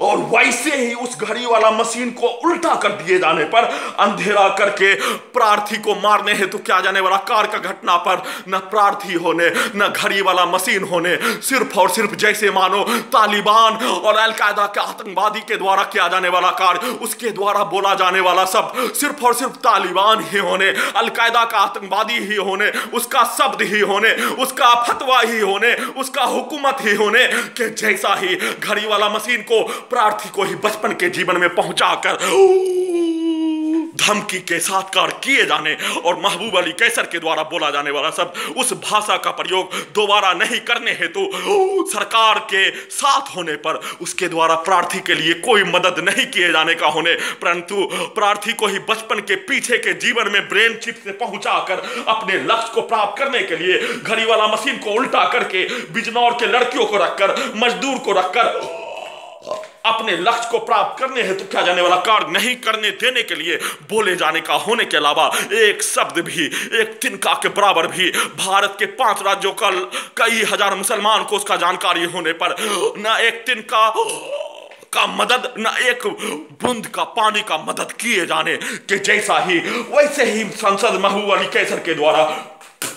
और वैसे ही उस घड़ी वाला मशीन को उल्टा कर दिए जाने पर, अंधेरा करके प्रार्थी को मारने हेतु किया जाने वाला कार्य का घटना पर न प्रार्थी होने न घड़ी वाला मशीन होने, सिर्फ और सिर्फ जैसे मानो तालिबान और अलकायदा के आतंकवादी के द्वारा किया जाने वाला कार्य, उसके द्वारा बोला जाने वाला शब्द सिर्फ और सिर्फ तालिबान ही होने, अलकायदा का आतंकवादी ही होने, उसका शब्द ही होने, उसका फतवा ही होने, उसका हुकूमत ही होने, कि जैसा ही घड़ी वाला मशीन को प्रार्थी को ही बचपन के जीवन में पहुंचाकर धमकी के साथ कार्य किए जाने और महबूब अली कैसर के द्वारा बोला जाने वाला शब्द, उस भाषा का प्रयोग दोबारा नहीं करने हेतु सरकार के साथ होने पर उसके द्वारा प्रार्थी के लिए कोई मदद नहीं किए जाने का होने, परंतु प्रार्थी को ही बचपन के पीछे के जीवन में ब्रेन चिप से पहुंचाकर अपने लक्ष्य को प्राप्त करने के लिए घड़ी वाला मशीन को उल्टा करके बिजनौर के लड़कियों को रखकर, मजदूर को रखकर अपने लक्ष्य को प्राप्त करने हेतु किया जाने वाला कार्य नहीं करने देने के लिए बोले जाने का होने के अलावा एक शब्द भी, एक तिनका के बराबर भी भारत के 5 राज्यों का कई हजार मुसलमान को उसका जानकारी होने पर न एक तिनका का मदद, न एक बूंद का पानी का मदद किए जाने के जैसा ही वैसे ही सांसद महबूब अली कैसर के द्वारा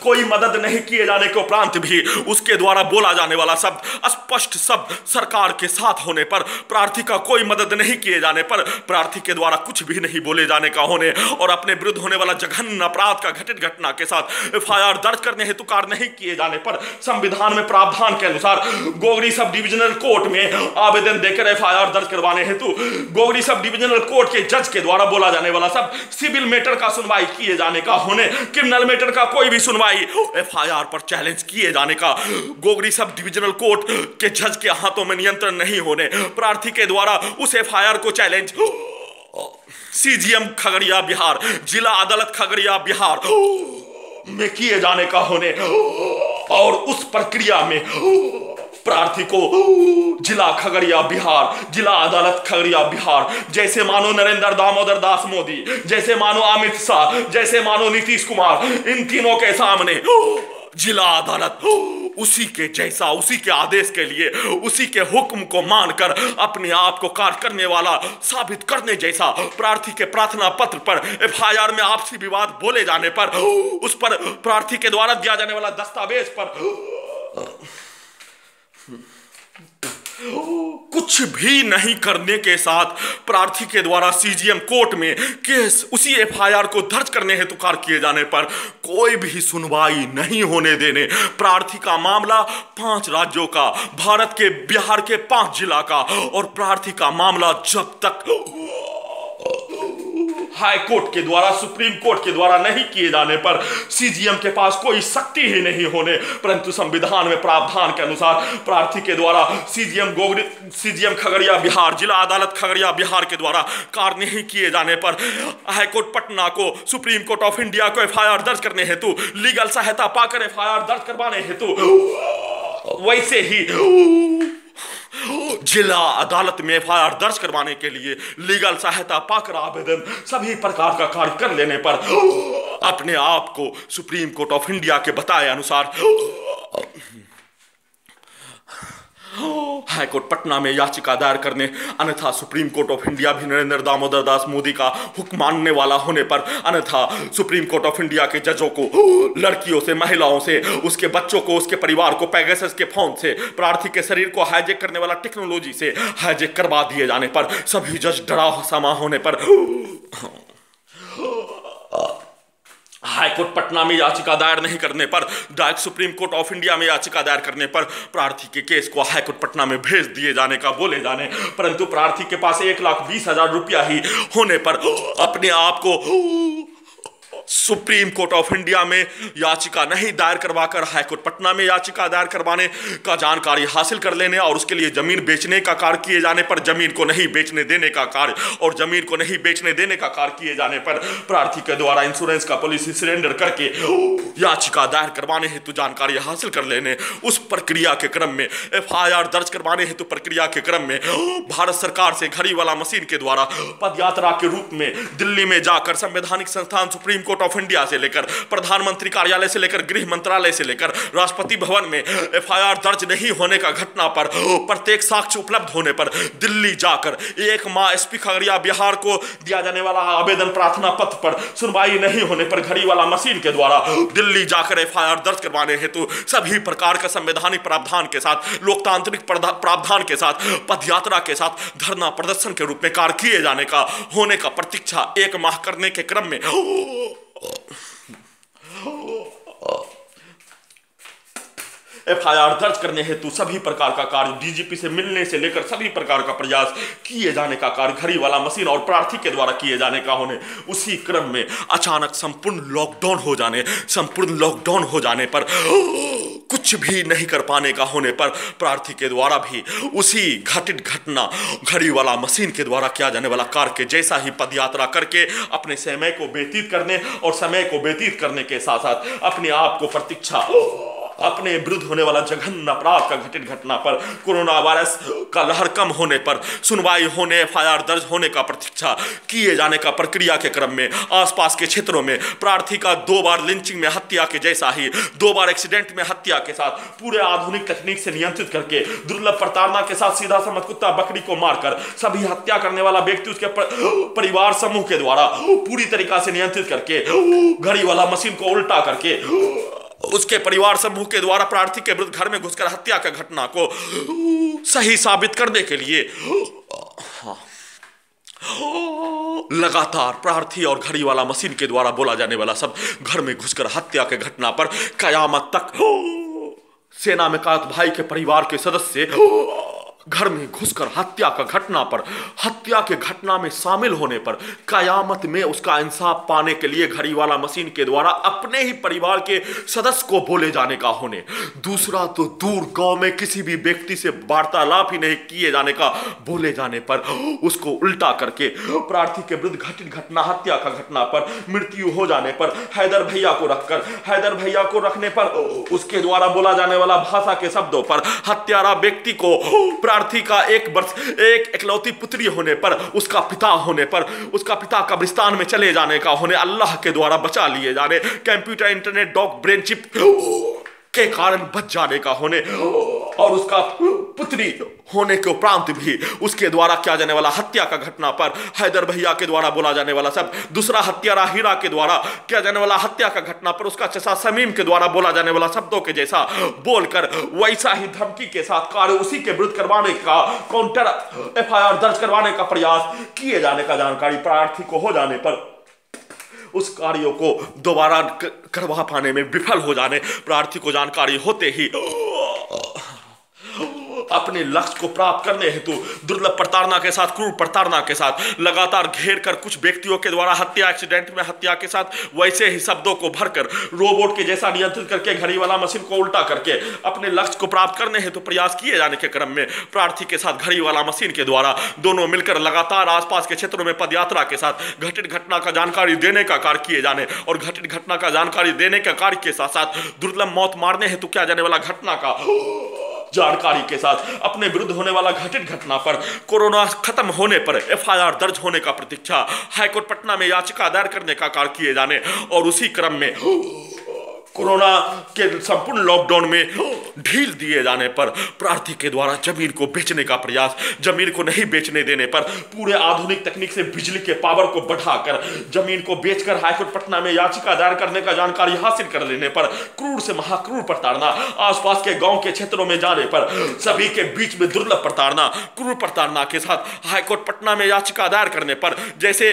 कोई मदद नहीं किए जाने के उपरांत भी उसके द्वारा बोला जाने वाला शब्द स्पष्ट शब्द सरकार के साथ होने पर, प्रार्थी का कोई मदद नहीं किए जाने पर, प्रार्थी के द्वारा कुछ भी नहीं बोले जाने का होने और अपने विरुद्ध होने वाला जघन्य अपराध का घटित घटना के साथ एफआईआर दर्ज करने हेतु कार्य नहीं किए जाने पर संविधान में प्रावधान के अनुसार गोगरी सब डिविजनल कोर्ट में आवेदन देकर एफआईआर दर्ज करवाने हेतु गोगरी सब डिविजनल कोर्ट के जज के द्वारा बोला जाने वाला सब सिविल मैटर का सुनवाई किए जाने का होने, क्रिमिनल मैटर का कोई भी सुनवाई एफआईआर पर चैलेंज किए जाने का गोगरी सब डिविजनल कोर्ट के जज के हाथों में नियंत्रण नहीं होने, प्रार्थी के द्वारा उस एफआईआर को चैलेंज सीजीएम खगड़िया बिहार, जिला अदालत खगड़िया बिहार में किए जाने का होने और उस प्रक्रिया में प्रार्थी को जिला खगड़िया बिहार, जिला अदालत खगड़िया बिहार, जैसे मानो नरेंद्र दामोदर दास मोदी, जैसे मानो अमित शाह, जैसे मानो नीतीश कुमार, इन तीनों के सामने जिला अदालत उसी के जैसा, उसी के आदेश के लिए, उसी के हुक्म को मानकर अपने आप को कार्य करने वाला साबित करने जैसा प्रार्थी के प्रार्थना पत्र पर एफआईआर में आपसी विवाद बोले जाने पर, उस पर प्रार्थी के द्वारा दिया जाने वाला दस्तावेज पर कुछ भी नहीं करने के साथ प्रार्थी के द्वारा सीजीएम कोर्ट में केस उसी एफआईआर को दर्ज करने हेतु कार्य किए जाने पर कोई भी सुनवाई नहीं होने देने, प्रार्थी का मामला 5 राज्यों का, भारत के बिहार के 5 जिला का और प्रार्थी का मामला जब तक हाई कोर्ट के द्वारा, सुप्रीम कोर्ट के द्वारा नहीं किए जाने पर सीजीएम के पास कोई शक्ति ही नहीं होने, परंतु संविधान में प्रावधान के अनुसार प्रार्थी के द्वारा सीजीएम खगड़िया बिहार, जिला अदालत खगड़िया बिहार के द्वारा कार्य नहीं किए जाने पर हाई कोर्ट पटना को, सुप्रीम कोर्ट ऑफ इंडिया को एफआईआर दर्ज करने हेतु, लीगल सहायता पाकर एफआईआर दर्ज करवाने हेतु, वैसे ही जिला अदालत में एफआईआर दर्ज करवाने के लिए लीगल सहायता पाकर आवेदन सभी प्रकार का कार्य कर लेने पर अपने आप को सुप्रीम कोर्ट ऑफ इंडिया के बताए अनुसार हाई कोर्ट पटना में याचिका दायर करने, अन्यथा सुप्रीम कोर्ट ऑफ इंडिया भी नरेंद्र दामोदर दास मोदी का हुक्म मानने वाला होने पर, अन्यथा सुप्रीम कोर्ट ऑफ इंडिया के जजों को लड़कियों से, महिलाओं से, उसके बच्चों को, उसके परिवार को पेगासस के फोन से, प्रार्थी के शरीर को हाईजैक करने वाला टेक्नोलॉजी से हाईजैक करवा दिए जाने पर सभी जज डरा समा होने पर हाईकोर्ट पटना में याचिका दायर नहीं करने पर, direct supreme court of India में याचिका दायर करने पर प्रार्थी के केस को हाईकोर्ट पटना में भेज दिए जाने का बोले जाने, परंतु प्रार्थी के पास 1,20,000 रुपया ही होने पर अपने आप को सुप्रीम कोर्ट ऑफ इंडिया में याचिका नहीं दायर करवाकर हाईकोर्ट पटना में याचिका दायर करवाने का जानकारी हासिल कर लेने और उसके लिए जमीन बेचने का कार्य किए जाने पर जमीन को नहीं बेचने देने का कार्य और जमीन को नहीं बेचने देने का कार्य किए जाने पर प्रार्थी के द्वारा इंश्योरेंस का पॉलिसी सरेंडर करके याचिका दायर करवाने हेतु जानकारी हासिल कर लेने, उस प्रक्रिया के क्रम में एफआईआर दर्ज करवाने हेतु प्रक्रिया के क्रम में भारत सरकार से घड़ी वाला मशीन के द्वारा पदयात्रा के रूप में दिल्ली में जाकर संवैधानिक संस्थान सुप्रीम कोर्ट ऑफ इंडिया से लेकर प्रधानमंत्री कार्यालय से लेकर गृह मंत्रालय से लेकर राष्ट्रपति भवन में एफआईआर दर्ज नहीं होने का घटना पर प्रत्येक साक्ष्य उपलब्ध होने पर दिल्ली जाकर 1 माह एसपी खगड़िया बिहार को दिया जाने वाला आवेदन प्रार्थना पत्र पर सुनवाई नहीं होने पर घड़ी वाला मशीन के द्वारा दिल्ली जाकर एफआईआर दर्ज करवाने हेतु सभी प्रकार का संवैधानिक प्रावधान के साथ, लोकतांत्रिक प्रावधान के साथ, पदयात्रा के साथ धरना प्रदर्शन के रूप में कार्य किए जाने का होने का प्रतीक्षा 1 माह करने के क्रम में एफआईआर दर्ज करने हेतु सभी प्रकार का कार्य डीजीपी से मिलने से लेकर सभी प्रकार का प्रयास किए जाने का कार्य घड़ी वाला मशीन और प्रार्थी के द्वारा किए जाने का होने, उसी क्रम में अचानक संपूर्ण लॉकडाउन हो जाने पर कुछ भी नहीं कर पाने का होने पर प्रार्थी के द्वारा भी उसी घटित घटना घड़ी वाला मशीन के द्वारा किया जाने वाला कार्य के जैसा ही पदयात्रा करके अपने समय को व्यतीत करने और समय को व्यतीत करने के साथ साथ अपने आप को प्रतीक्षा अपने विरुद्ध होने वाला जघन्य अपराध का घटित घटना पर कोरोना वायरस का लहर कम होने पर सुनवाई होने, एफआईआर दर्ज होने का प्रतीक्षा किए जाने का प्रक्रिया के क्रम में आसपास के क्षेत्रों में प्रार्थी का 2 बार लिंचिंग में हत्या के जैसा ही 2 बार एक्सीडेंट में हत्या के साथ पूरे आधुनिक तकनीक से नियंत्रित करके दुर्लभ प्रताड़ना के साथ सीधा समझ कुत्ता बकरी को मारकर सभी हत्या करने वाला व्यक्ति उसके परिवार समूह के द्वारा पूरी तरीका से नियंत्रित करके घड़ी वाला मशीन को उल्टा करके उसके परिवार समूह के द्वारा प्रार्थी के विरुद्ध घर में घुसकर हत्या की घटना को सही साबित करने के लिए लगातार प्रार्थी और घड़ी वाला मशीन के द्वारा बोला जाने वाला सब घर में घुसकर हत्या के घटना पर कयामत तक सेना में कात भाई के परिवार के सदस्य घर में घुसकर हत्या का घटना पर, हत्या के घटना में शामिल होने पर कयामत में उसका इंसाफ पाने के लिए घड़ी वाला मशीन के द्वारा अपने ही परिवार के सदस्य को बोले जाने का होने, दूसरा तो दूर गांव में किसी भी व्यक्ति से वार्तालाप ही नहीं किए जाने का बोले जाने पर उसको उल्टा करके प्रार्थी के विरुद्ध घटित घटना हत्या का घटना पर मृत्यु हो जाने पर हैदर भैया को रखकर, हैदर भैया को रखने पर उसके द्वारा बोला जाने वाला भाषा के शब्दों पर हत्यारा व्यक्ति को प्रार्थी का एक इकलौती पुत्री होने पर, उसका पिता होने पर, उसका पिता कब्रिस्तान में चले जाने का होने, अल्लाह के द्वारा बचा लिए जाने, computer internet dog brain chip के कारण बच जाने का होने और उसका पुत्री होने के उपरांत भी उसके द्वारा किया जाने वाला हत्या का घटना पर हैदर भैया के द्वारा बोला जाने वाला सब, दूसरा हत्यारा हीरा के द्वारा किया जाने वाला हत्या का घटना पर उसका चचा समीम के द्वारा बोला जाने वाला शब्दों के जैसा बोलकर वैसा ही धमकी के साथ कार्य उसी के विरुद्ध करवाने का, काउंटर FIR दर्ज करवाने का प्रयास किए जाने का जानकारी प्रार्थी को हो जाने पर उस कार्यों को दोबारा करवा पाने में विफल हो जाने, प्रार्थी को जानकारी होते ही अपने लक्ष्य को प्राप्त करने हेतु दुर्लभ प्रताड़ना के साथ, क्रूर प्रताड़ना के साथ लगातार घेर कर कुछ व्यक्तियों के द्वारा हत्या, एक्सीडेंट में हत्या के साथ वैसे ही शब्दों को भरकर रोबोट के जैसा नियंत्रित करके घड़ी वाला मशीन को उल्टा करके अपने लक्ष्य को प्राप्त करने हेतु प्रयास किए जाने के क्रम में प्रार्थी के साथ घड़ी वाला मशीन के द्वारा दोनों मिलकर लगातार आसपास के क्षेत्रों में पदयात्रा के साथ घटित घटना का जानकारी देने का कार्य किए जाने और घटित घटना का जानकारी देने का कार्य के साथ साथ दुर्लभ मौत मारने हेतु किया जाने वाला घटना का जानकारी के साथ अपने विरुद्ध होने वाला घटित घटना पर कोरोना खत्म होने पर FIR दर्ज होने का प्रतीक्षा हाईकोर्ट पटना में याचिका दायर करने का कार्य किए जाने और उसी क्रम में कोरोना के संपूर्ण लॉकडाउन में ढील दिए जाने पर प्रार्थी के द्वारा जमीन को बेचने का प्रयास, जमीन को नहीं बेचने देने पर पूरे आधुनिक तकनीक से बिजली के पावर को बढ़ाकर जमीन को बेचकर हाईकोर्ट पटना में याचिका दायर करने का जानकारी हासिल कर लेने पर क्रूर से महाक्रूर प्रताड़ना, आसपास के गांव के क्षेत्रों में जाने पर सभी के बीच में दुर्लभ प्रताड़ना, क्रूर प्रताड़ना के साथ हाईकोर्ट पटना में याचिका दायर करने पर जैसे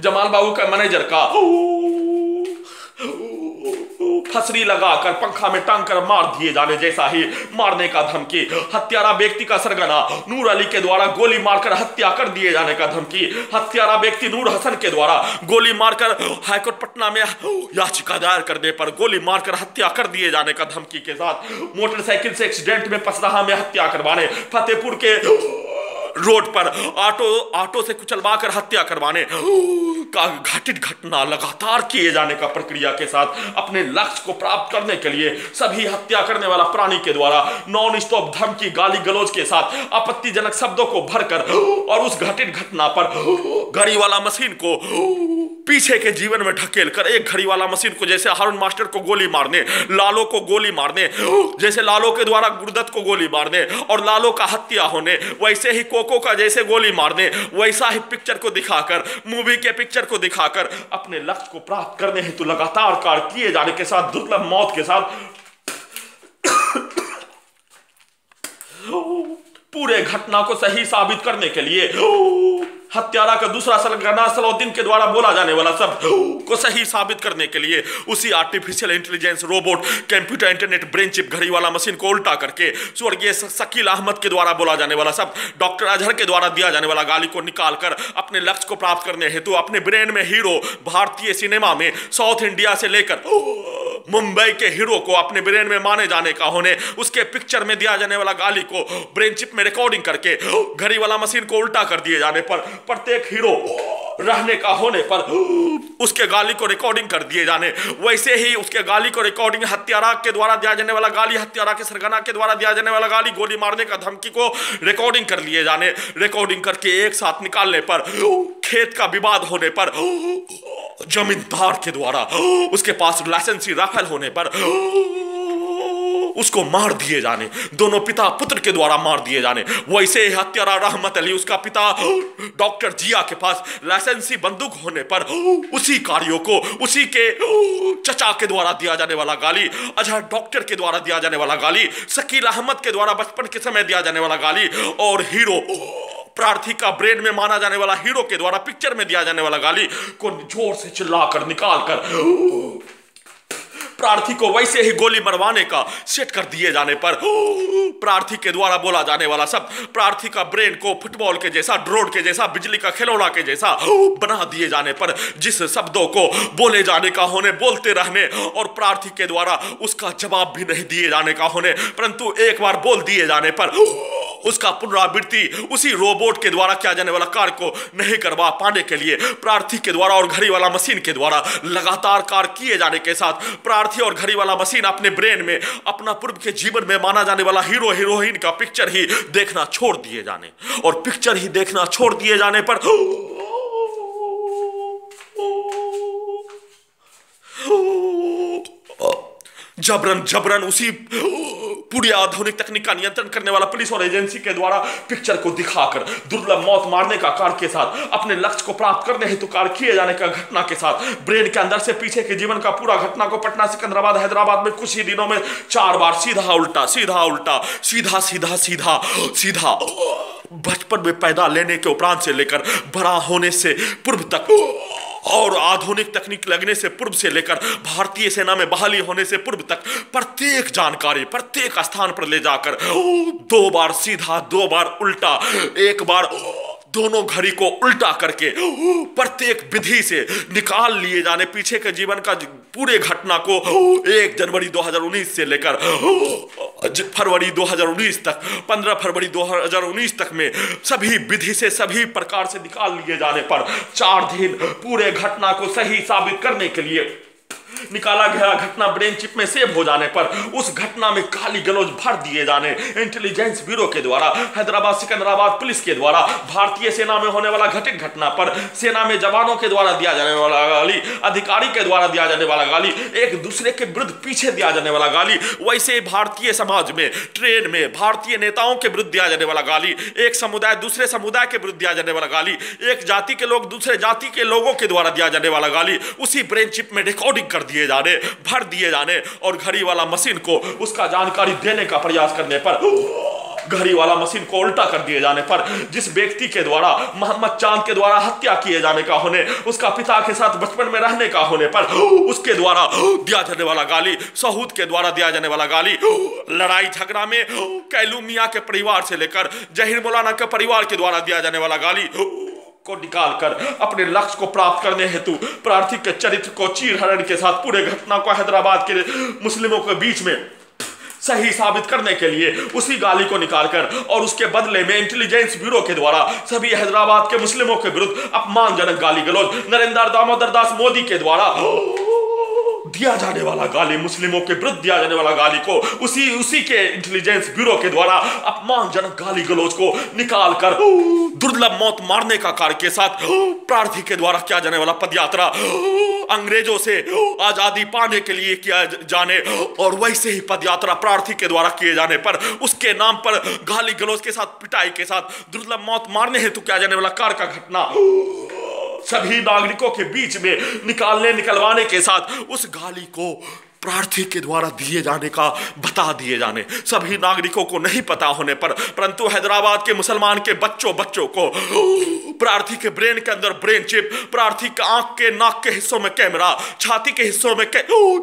जमाल बाबू का मैनेजर का फसरी लगाकर पंखा में टांग कर मार दिए जाने जैसा ही मारने का धमकी, हत्यारा व्यक्ति का सरगना नूर अली के द्वारा गोली मारकर हत्या कर दिए जाने का धमकी, हत्यारा व्यक्ति नूर हसन के द्वारा गोली मारकर हाईकोर्ट पटना में याचिका दायर करने पर गोली मारकर हत्या कर दिए जाने का धमकी के साथ मोटरसाइकिल से एक्सीडेंट में पसराहा में हत्या करवाने, फतेहपुर के रोड पर ऑटो से कुचलवाकर हत्या करवाने का घटित घटना लगातार किए जाने का प्रक्रिया के साथ अपने लक्ष्य को प्राप्त करने के लिए सभी हत्या करने वाला प्राणी के द्वारा नॉन स्टॉप धमकी, गाली गलौज के साथ आपत्तिजनक शब्दों को भरकर और उस घटित घटना पर घड़ी वाला मशीन को पीछे के जीवन में ढकेल कर एक घड़ी वाला मशीन को जैसे हारून मास्टर को गोली मारने, लालो को गोली मारने, जैसे लालो के द्वारा गुरदत्त को गोली मारने और लालो का हत्या होने, वैसे ही कोको का जैसे गोली मारने, वैसा ही पिक्चर को दिखाकर, मूवी के पिक्चर को दिखाकर अपने लक्ष्य को प्राप्त करने हेतु लगातार कार्य किए जाने के साथ दुर्लभ मौत के साथ पूरे घटना को सही साबित करने के लिए हत्यारा का दूसरा सरगना सलाउद्दीन के द्वारा बोला जाने वाला शब्द को सही साबित करने के लिए उसी artificial intelligence robot, computer, internet, brain chip, घड़ी वाला मशीन को उल्टा करके स्वर्गीय शकील अहमद के द्वारा बोला जाने वाला शब्द, डॉक्टर अजहर के द्वारा दिया जाने वाला गाली को निकालकर अपने लक्ष्य को प्राप्त करने हेतु अपने ब्रेन में हीरो, भारतीय सिनेमा में साउथ इंडिया से लेकर मुंबई के हीरो को अपने ब्रेन में माने जाने का होने, उसके पिक्चर में दिया जाने वाला गाली को ब्रेन चिप में रिकॉर्डिंग करके घड़ी वाला मशीन को उल्टा कर दिए जाने पर प्रत्येक हीरो रहने का होने पर उसके गाली को रिकॉर्डिंग कर दिए जाने, वैसे ही उसके गाली को रिकॉर्डिंग हत्यारा के द्वारा दिया जाने वाला गाली, हत्यारा के सरगना के द्वारा दिया जाने वाला गाली, गोली मारने का धमकी को रिकॉर्डिंग कर लिए जाने, रिकॉर्डिंग करके एक साथ निकालने पर खेत का विवाद होने पर जमींदार के द्वारा उसके पास लाइसेंसी राफेल होने पर उसको मार दिए जाने, दोनों पिता पुत्र के द्वारा मार दिए जाने। वैसे ही हत्यारा रहमत अली, उसका पिता डॉक्टर जिया के पास लाइसेंसी बंदूक होने पर उसी कार्यों को उसी के चचा के द्वारा दिया जाने वाला गाली, अजहर डॉक्टर के द्वारा दिया जाने वाला गाली, शकील अहमद के द्वारा बचपन के समय दिया जाने वाला गाली, और हीरो प्रार्थी का ब्रेन में माना जाने वाला हीरो के द्वारा पिक्चर में दिया जाने वाला गाली को जोर से चिल्लाकर निकालकर प्रार्थी को वैसे ही गोली मरवाने का सेट कर दिए जाने पर प्रार्थी के द्वारा बोला जाने वाला सब प्रार्थी का ब्रेन को फुटबॉल के जैसा, ड्रोन के जैसा, बिजली का खिलौना के जैसा बना दिए जाने पर जिस शब्दों को बोले जाने का होने बोलते रहने और प्रार्थी के द्वारा उसका जवाब भी नहीं दिए जाने का होने, परंतु एक बार बोल दिए जाने पर उसका पुनरावृत्ति उसी रोबोट के द्वारा किया जाने वाला कार्य को नहीं करवा पाने के लिए प्रार्थी के द्वारा और घड़ी वाला मशीन के द्वारा लगातार कार्य किए जाने के साथ प्रार्थी और घड़ी वाला मशीन अपने ब्रेन में अपना पूर्व के जीवन में माना जाने वाला हीरो हीरोइन का पिक्चर ही देखना छोड़ दिए जाने, और पिक्चर ही देखना छोड़ दिए जाने पर जबरन जबरन उसी पूरी आधुनिक तकनीक का नियंत्रण करने वाला पुलिस और एजेंसी के द्वारा पिक्चर को दिखाकर दुर्लभ मौत मारने का कार्य के साथ अपने लक्ष्य को प्राप्त करने हेतु कार्य किए जाने का घटना के साथ ब्रेन के अंदर से पीछे के जीवन का पूरा घटना को पटना, सिकंदराबाद, हैदराबाद में कुछ ही दिनों में 4 बार सीधा उल्टा सीधा उल्टा सीधा सीधा सीधा सीधा बचपन में पैदा लेने के उपरांत से लेकर बड़ा होने से पूर्व तक और आधुनिक तकनीक लगने से पूर्व से लेकर भारतीय सेना में बहाली होने से पूर्व तक प्रत्येक जानकारी प्रत्येक स्थान पर ले जाकर 2 बार सीधा 2 बार उल्टा, एक बार दोनों घड़ी को उल्टा करके प्रत्येक विधि से निकाल लिए जाने पीछे के जीवन का पूरे घटना को 1 जनवरी 2019 से लेकर फरवरी 2019 तक 15 फरवरी 2019 तक में सभी विधि से सभी प्रकार से निकाल लिए जाने पर 4 दिन पूरे घटना को सही साबित करने के लिए निकाला गया घटना ब्रेन चिप में सेव हो जाने पर उस घटना में गाली गलौज भर दिए जाने इंटेलिजेंस ब्यूरो के द्वारा हैदराबाद सिकंदराबाद पुलिस के द्वारा भारतीय सेना में होने वाला घटित घटना पर सेना में जवानों के द्वारा दिया जाने वाला गाली, अधिकारी के द्वारा दिया जाने वाला गाली, एक दूसरे के विरुद्ध पीछे दिया जाने वाला गाली, वैसे भारतीय समाज में ट्रेन में भारतीय नेताओं के विरुद्ध दिया जाने वाला गाली, एक समुदाय दूसरे समुदाय के विरुद्ध दिया जाने वाला गाली, एक जाति के लोग दूसरे जाति के लोगों के द्वारा दिया जाने वाला गाली उसी ब्रेन चिप में रिकॉर्डिंग कर दिए जाने, भर दिए जाने और घड़ी वाला मशीन को उसका जानकारी देने का प्रयास करने पर घड़ी वाला मशीन को उल्टा कर दिए जाने पर जिस व्यक्ति के द्वारा मोहम्मद चांद के द्वारा हत्या किए जाने का होने, उसका पिता के साथ बचपन में रहने का होने पर उसके द्वारा दिया जाने वाला गाली, सहूद के द्वारा दिया जाने वाला गाली, लड़ाई झगड़ा में कैलू मियां के परिवार से लेकर जहीर मौलाना के परिवार के द्वारा दिया जाने वाला गाली को निकालकर अपने लक्ष्य को प्राप्त करने हेतु प्रार्थी के चरित्र को चीरहरण के साथ पूरे घटना को हैदराबाद के मुस्लिमों के बीच में सही साबित करने के लिए उसी गाली को निकालकर और उसके बदले में इंटेलिजेंस ब्यूरो के द्वारा सभी हैदराबाद के मुस्लिमों के विरुद्ध अपमानजनक गाली गलौज नरेंद्र दामोदर दास मोदी के द्वारा दिया जाने वाला गाली, मुस्लिमों के विरुद्ध दिया जाने वाला गाली को उसी के इंटेलिजेंस ब्यूरो के द्वारा अपमानजनक गाली गलौज को निकालकर दुर्लभ मौत मारने का कार्य के साथ प्रार्थी के द्वारा किया जाने वाला पदयात्रा अंग्रेजों से आजादी पाने के लिए किया जाने और वैसे ही पदयात्रा प्रार्थी के द्वारा किए जाने पर उसके नाम पर गाली गलौज के साथ पिटाई के साथ दुर्लभ मौत मारने हेतु किया जाने वाला कार्य का घटना सभी नागरिकों के बीच में निकलवाने के साथ उस गाली को प्रार्थी के द्वारा दिए जाने का बता दिए जाने सभी नागरिकों को नहीं पता होने पर परंतु हैदराबाद के मुसलमान के बच्चों को प्रार्थी के ब्रेन के अंदर ब्रेन चिप, प्रार्थी के आंख के नाक के हिस्सों में कैमरा, छाती के हिस्सों में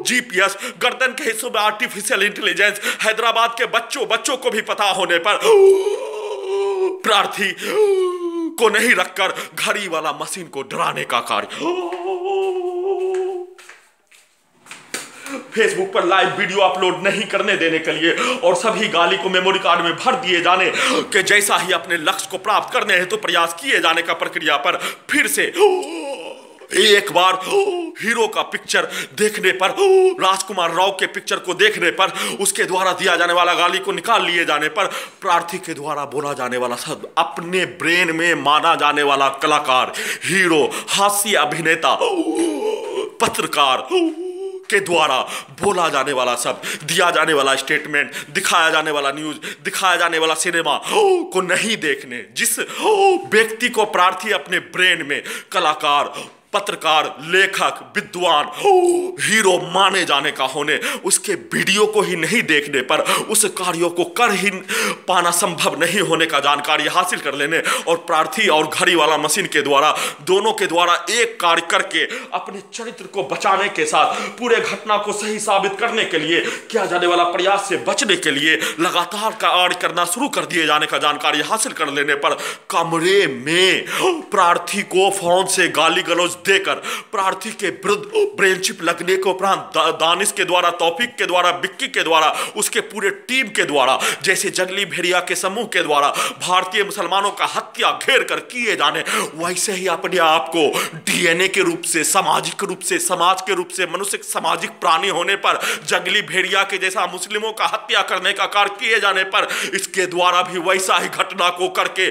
जीपीएस, गर्दन के हिस्सों में आर्टिफिशियल इंटेलिजेंस, हैदराबाद के बच्चों को भी पता होने पर प्रार्थी को नहीं रखकर घड़ी वाला मशीन को डराने का कार्य फेसबुक पर लाइव वीडियो अपलोड नहीं करने देने के लिए और सभी गाली को मेमोरी कार्ड में भर दिए जाने के जैसा ही अपने लक्ष्य को प्राप्त करने हेतु प्रयास किए जाने का प्रक्रिया पर फिर से एक बार हीरो का पिक्चर देखने पर राजकुमार राव के पिक्चर को देखने पर उसके द्वारा दिया जाने वाला गाली को निकाल लिए जाने पर प्रार्थी के द्वारा बोला जाने वाला शब्द अपने ब्रेन में माना जाने वाला कलाकार, हीरो, हास्य अभिनेता, पत्रकार के द्वारा बोला जाने वाला सब, दिया जाने वाला स्टेटमेंट, दिखाया जाने वाला न्यूज, दिखाया जाने वाला सिनेमा को नहीं देखने जिस व्यक्ति को प्रार्थी अपने ब्रेन में कलाकार, पत्रकार, लेखक, विद्वान, हीरो माने जाने का होने, उसके वीडियो को ही नहीं देखने पर उस कार्यों को कर ही पाना संभव नहीं होने का जानकारी हासिल कर लेने और प्रार्थी और घड़ी वाला मशीन के द्वारा, दोनों के द्वारा एक कार्य करके अपने चरित्र को बचाने के साथ पूरे घटना को सही साबित करने के लिए किया जाने वाला प्रयास से बचने के लिए लगातार कार्य करना शुरू कर दिए जाने का जानकारी हासिल कर लेने पर कमरे में प्रार्थी को फोन से गाली गलौज देकर प्रार्थी के विरुद्ध ब्रेन चिप लगने के उपरांत दानिश के द्वारा, तौफीक के द्वारा, विक्की के द्वारा, उसके पूरे टीम के द्वारा, जैसे जंगली भेड़िया के समूह के द्वारा भारतीय मुसलमानों का हत्या घेर कर किए जाने, वैसे ही अपने आप को डीएनए के रूप से, सामाजिक रूप से, समाज के रूप से, मनुष्य सामाजिक प्राणी होने पर जंगली भेड़िया के जैसा मुस्लिमों का हत्या करने का कार्य किए जाने पर इसके द्वारा भी वैसा ही घटना को करके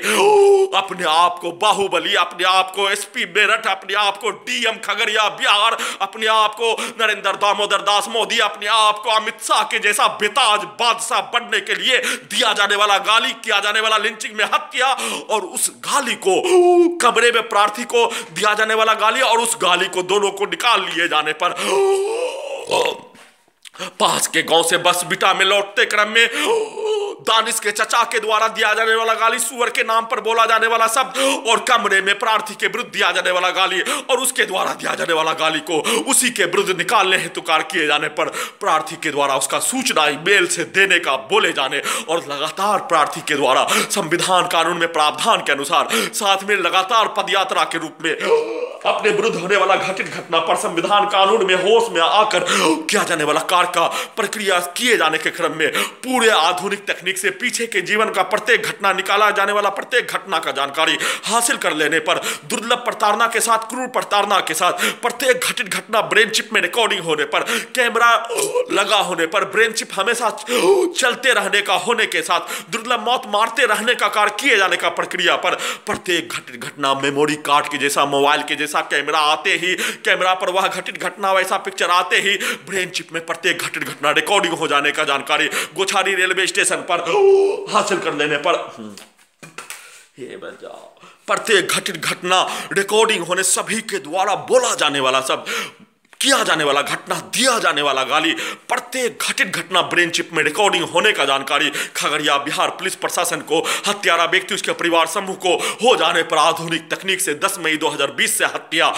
अपने आप को बाहुबली, अपने आप को एसपी मेरठ, अपने आप को डीएम खगड़िया बिहार, अपने आप को नरेंद्र दामोदर दास मोदी, अपने आप को अमित शाह के जैसा बेताज बादशाह बनने के लिए दिया जाने वाला गाली, किया जाने वाला लिंचिंग में हत्या और उस गाली को कमरे में प्रार्थी को दिया जाने वाला गाली और उस गाली को दोनों को निकाल लिए जाने पर पास के गांव से बस बिटा में लौटते क्रम में दानिश के चचा के द्वारा दिया जाने वाला गाली, सुअर के नाम पर बोला जाने वाला शब्द और कमरे में प्रार्थी के विरुद्ध दिया जाने वाला गाली और उसके द्वारा दिया जाने वाला गाली को उसी के विरुद्ध निकालने हेतु कार्य किए जाने पर प्रार्थी के द्वारा उसका सूचना ईमेल से देने का बोले जाने और लगातार प्रार्थी के द्वारा संविधान कानून में प्रावधान के अनुसार साथ में लगातार पदयात्रा के रूप में अपने विरुद्ध होने वाला घटित घटना पर संविधान कानून में होश में आकर किया जाने वाला कार्य का प्रक्रिया किए जाने के क्रम में पूरे आधुनिक तकनीक से पीछे के जीवन का प्रत्येक घटना, निकाला जाने वाला प्रत्येक घटना का जानकारी हासिल कर लेने पर दुर्लभ प्रताड़ना के साथ, क्रूर प्रताड़ना के साथ प्रत्येक घटित घटना ब्रेन चिप में रिकॉर्डिंग होने पर, कैमरा लगा होने पर, ब्रेन चिप हमेशा चलते रहने का होने के साथ दुर्लभ मौत मारते रहने का कार्य किए जाने का प्रक्रिया पर प्रत्येक घटित घटना मेमोरी कार्ड के जैसा, मोबाइल के जैसा कैमरा आते ही, कैमरा पर वह घटित घटना वैसा पिक्चर आते ही ब्रेन चिप में प्रत्येक घटित घटना रिकॉर्डिंग हो जाने का जानकारी गोछारी रेलवे स्टेशन पर हासिल कर लेने पर ये बजाओ प्रत्येक घटित घटना रिकॉर्डिंग होने, सभी के द्वारा बोला जाने वाला सब, किया जाने वाला घटना, दिया जाने वाला गाली, प्रत्येक घटित घटना ब्रेन चिप में रिकॉर्डिंग होने का जानकारी खगड़िया बिहार पुलिस प्रशासन को, हत्यारा व्यक्ति उसके परिवार समूह को हो जाने पर आधुनिक तकनीक से 10 मई 2020 से हत्या,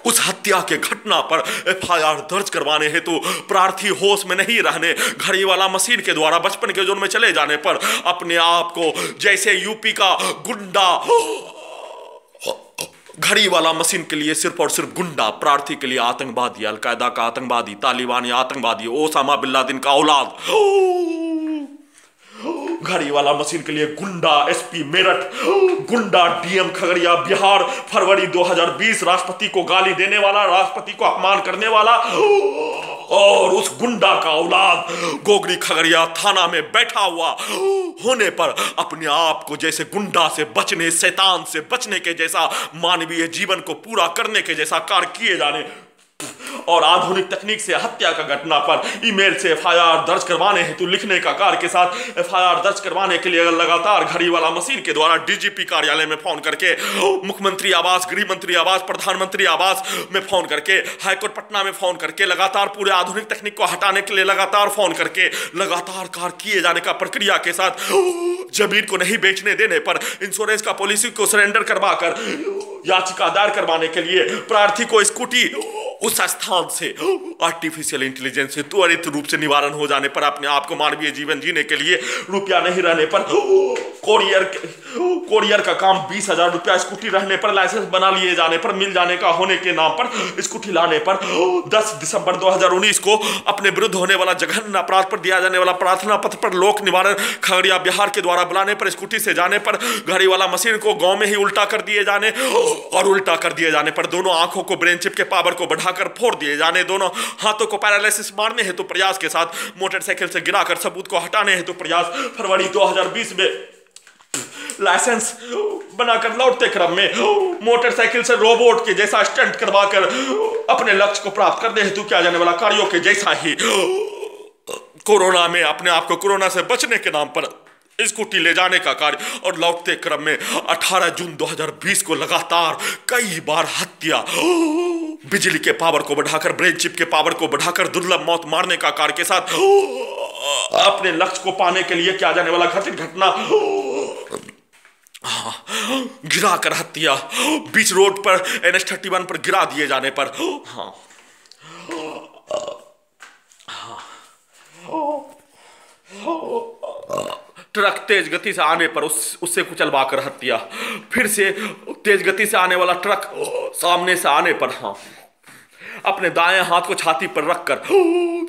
उस हत्या के घटना पर एफआईआर दर्ज करवाने हेतु प्रार्थी होश में नहीं रहने, घड़ी वाला मशीन के द्वारा बचपन के जोन में चले जाने पर अपने आप को जैसे यूपी का गुंडा, घड़ी वाला मशीन के लिए सिर्फ और सिर्फ गुंडा, प्रार्थी के लिए आतंकवादी, अलकायदा का आतंकवादी, तालिबानी आतंकवादी, ओसामा बिन लादेन का औलाद, घड़ी वाला मशीन के लिए गुंडा एसपी मेरठ, गुंडा डीएम खगड़िया बिहार, फरवरी 2020 राष्ट्रपति को गाली देने वाला, राष्ट्रपति को अपमान करने वाला और उस गुंडा का औलाद गोगरी खगड़िया थाना में बैठा हुआ होने पर अपने आप को जैसे गुंडा से बचने, शैतान से बचने के जैसा, मानवीय जीवन को पूरा करने के जैसा कार्य किए जाने और आधुनिक तकनीक से हत्या का घटना पर ईमेल से एफआईआर दर्ज करवाने हेतु लिखने का कार्य के साथ एफआईआर दर्ज करवाने के लिए लगातार घड़ी वाला मशीन के द्वारा डीजीपी कार्यालय में फोन करके, मुख्यमंत्री आवास, गृह मंत्री आवास, प्रधानमंत्री आवास में फोन करके, हाईकोर्ट पटना में फोन करके, लगातार पूरे आधुनिक तकनीक को हटाने के लिए लगातार फोन करके लगातार कार्य किए जाने का प्रक्रिया के साथ जमीन को नहीं बेचने देने पर इंश्योरेंस का पॉलिसी को सरेंडर करवाकर याचिका दायर करवाने के लिए प्रार्थी को स्कूटी उस स्थान से आर्टिफिशियल इंटेलिजेंस से त्वरित रूप से निवारण हो जाने पर अपने आप को मानवीय जीवन जीने के लिए रुपया नहीं रहने पर कोरियर का काम 20,000 रुपया, स्कूटी रहने पर लाइसेंस बना लिए जाने पर, मिल जाने का होने के नाम पर स्कूटी लाने पर 10 दिसंबर 2019 को अपने विरुद्ध होने वाला जघन्य अपराध पर दिया जाने वाला प्रार्थना पत्र पर लोक निवारण खगड़िया बिहार के द्वारा बुलाने पर स्कूटी से जाने पर घड़ी वाला मशीन को गांव में ही उल्टा कर दिए जाने और उल्टा कर दिए जाने पर दोनों आंखों को ब्रेन चिप के पावर को बढ़ाकर फोड़ दिए जाने, दोनों हाथों को पैरालिसिस मारने हेतु प्रयास के साथ मोटरसाइकिल से गिराकर सबूत को हटाने हेतु प्रयास, फरवरी 2020 में लाइसेंस बनाकर लौटते क्रम में मोटरसाइकिल से रोबोट के जैसा स्टंट करवाकर अपने लक्ष्य को प्राप्त करने हेतु किया जाने वाला कार्यों के जैसा ही कोरोना में अपने आप को कोरोना से बचने के नाम पर स्कूटी ले जाने का कार्य और लौटते क्रम में 18 जून 2020 को लगातार कई बार हत्या, बिजली के पावर को बढ़ाकर, ब्रेन चिप के पावर को बढ़ाकर दुर्लभ मौत मारने का कार्य के साथ अपने लक्ष्य को पाने के लिए किया जाने वाला घटित घटना, गिरा कर हत्या, बीच रोड पर NH31 पर गिरा दिए जाने पर, ट्रक तेज गति से आने पर उससे कुचलवा कर हत्या, फिर से तेज गति से आने वाला ट्रक सामने से आने पर अपने दाएं हाथ को छाती पर रखकर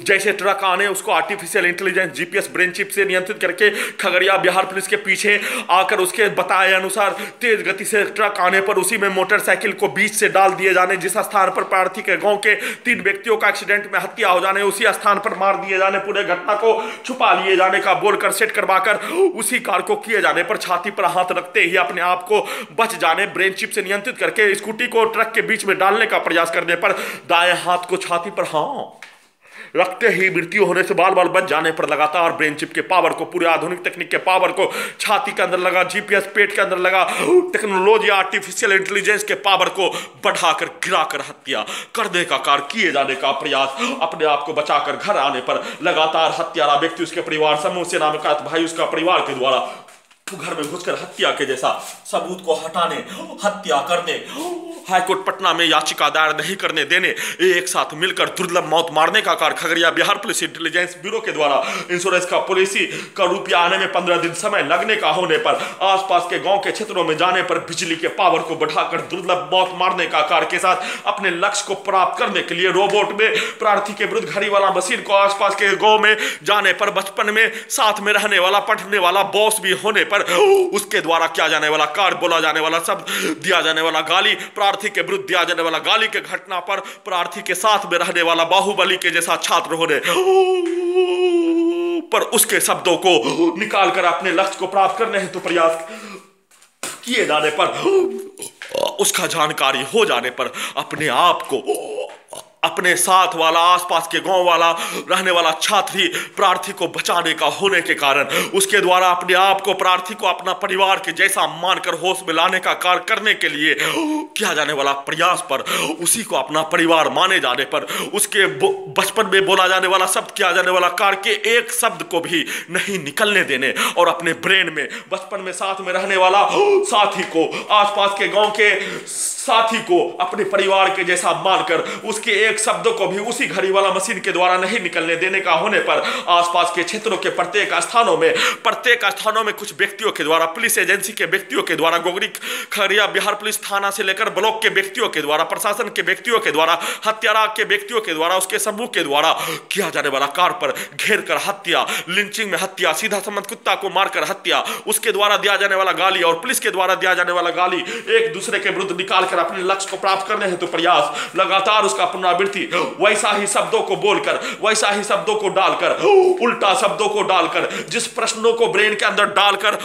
जैसे ट्रक आने उसको artificial intelligence GPS brain chip से नियंत्रित करके खगड़िया बिहार पुलिस के पीछे आकर उसके बताए अनुसार तेज गति से ट्रक आने पर उसी में मोटरसाइकिल को बीच से डाल दिए जाने, जिस स्थान पर प्रार्थी के गांव के 3 व्यक्तियों का एक्सीडेंट में हत्या हो जाने उसी स्थान पर मार दिए जाने, पूरे घटना को छुपा लिए जाने का बोलकर सेट करवाकर उसी कार को किए जाने पर छाती पर हाथ रखते ही अपने आप को बच जाने, ब्रेन चिप से नियंत्रित करके स्कूटी को ट्रक के बीच में डालने का प्रयास करने पर दाएं हाथ को छाती पर रखते ही मृत्यु होने से बाल बाल बच जाने पर लगातार ब्रेन चिप के पावर को, पूरे आधुनिक तकनीक के पावर को, छाती के अंदर लगा जीपीएस, पेट के अंदर लगा टेक्नोलॉजी, आर्टिफिशियल इंटेलिजेंस के पावर को बढ़ाकर गिराकर हत्या करने का कार्य किए जाने का प्रयास, अपने आप को बचाकर घर आने पर लगातार हत्यारा व्यक्ति, उसके परिवार समूह से नाम का भाई, उसका परिवार के द्वारा घर में घुसकर हत्या के जैसा सबूत को हटाने, हत्या करने, हाईकोर्ट पटना में याचिका दायर नहीं करने देने, एक साथ मिलकर दुर्लभ मौत मारने का कार्य Khagaria Bihar police intelligence bureau के द्वारा इंश्योरेंस का पॉलिसी का रुपया आने में 15 दिन समय लगने का होने पर आसपास के गांव के क्षेत्रों में जाने पर बिजली के पावर को बढ़ाकर दुर्लभ मौत मारने का कार्य के साथ अपने लक्ष्य को प्राप्त करने के लिए रोबोट में प्रार्थी के विरुद्ध घड़ी वाला मशीन को आसपास के गांव में जाने पर बचपन में साथ में रहने वाला, पढ़ने वाला, बॉस भी होने पर उसके द्वारा किया जाने वाला कार्य, बोला जाने वाला शब्द, दिया जाने वाला गाली, प्रार्थी के विरुद्ध दिया जाने वाला गाली के घटना पर प्रार्थी के साथ में रहने वाला बाहुबली के जैसा छात्र होने पर उसके शब्दों को निकालकर अपने लक्ष्य को प्राप्त करने हेतु प्रयास किए जाने पर, उसका जानकारी हो जाने पर अपने आप को, अपने साथ वाला, आसपास के गांव वाला रहने वाला छात्र ही प्रार्थी को बचाने का होने के कारण उसके द्वारा अपने आप को, प्रार्थी को अपना परिवार के जैसा मानकर होश में लाने का कार्य करने के लिए किया जाने वाला प्रयास पर, उसी को अपना परिवार माने जाने पर, उसके बचपन में बोला जाने वाला शब्द, किया जाने वाला कार्य के एक शब्द को भी नहीं निकलने देने और अपने ब्रेन में बचपन में साथ में रहने वाला साथी को, आसपास के गांव के साथी को अपने परिवार के जैसा मानकर उसके एक शब्दों को भी उसी घड़ी वाला मशीन के द्वारा नहीं निकलने देने का होने पर आसपास के क्षेत्रों के प्रत्येक स्थानों में कुछ व्यक्तियों के द्वारा, पुलिस एजेंसी के व्यक्तियों के द्वारा, गोगरी खगड़िया बिहार पुलिस थाना से लेकर ब्लॉक के व्यक्तियों के द्वारा, प्रशासन के व्यक्तियों के द्वारा, हत्यारा के व्यक्तियों के द्वारा, उसके समूह के द्वारा किया जाने वाला कार्य पर घेर कर हत्या, लिंचिंग में हत्या, सीधा संबंध कुत्ता को मारकर हत्या, उसके द्वारा दिया जाने वाला गाली और पुलिस के द्वारा दिया जाने वाला गाली, एक दूसरे के विरुद्ध निकाल अपने लक्ष्य को प्राप्त करने हेतु प्रयास, लगातार उसका पुनरावृत्ति, वैसा ही शब्दों को बोलकर, वैसा ही शब्दों को डालकर, उल्टा शब्दों को डालकर, जिस प्रश्नों को ब्रेन के अंदर डालकर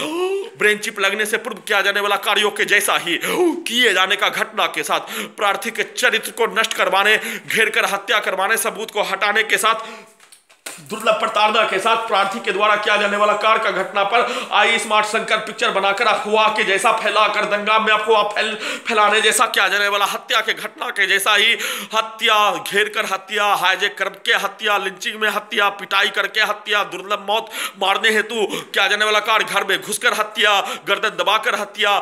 ब्रेन चिप लगने से पूर्व किया जाने वाला कार्यों के जैसा ही किए जाने का घटना के साथ प्रार्थी के चरित्र को नष्ट करवाने, घेर कर हत्या करवाने, सबूत को हटाने के साथ, दुर्लभ प्रताड़ना के साथ प्रार्थी के द्वारा किया जाने वाला कार्य का घटना पर आई स्मार्ट शंकर पिक्चर बनाकर अफवाह के जैसा फैलाकर, दंगा में अफवाह फैलाने जैसा किया जाने वाला हत्या के घटना के जैसा ही हत्या, घेर कर हत्या, हाईजैक करके हत्या, लिंचिंग में हत्या, पिटाई करके हत्या, दुर्लभ मौत मारने हेतु किया जाने वाला कार्य, घर में घुसकर हत्या, गर्दन दबाकर हत्या,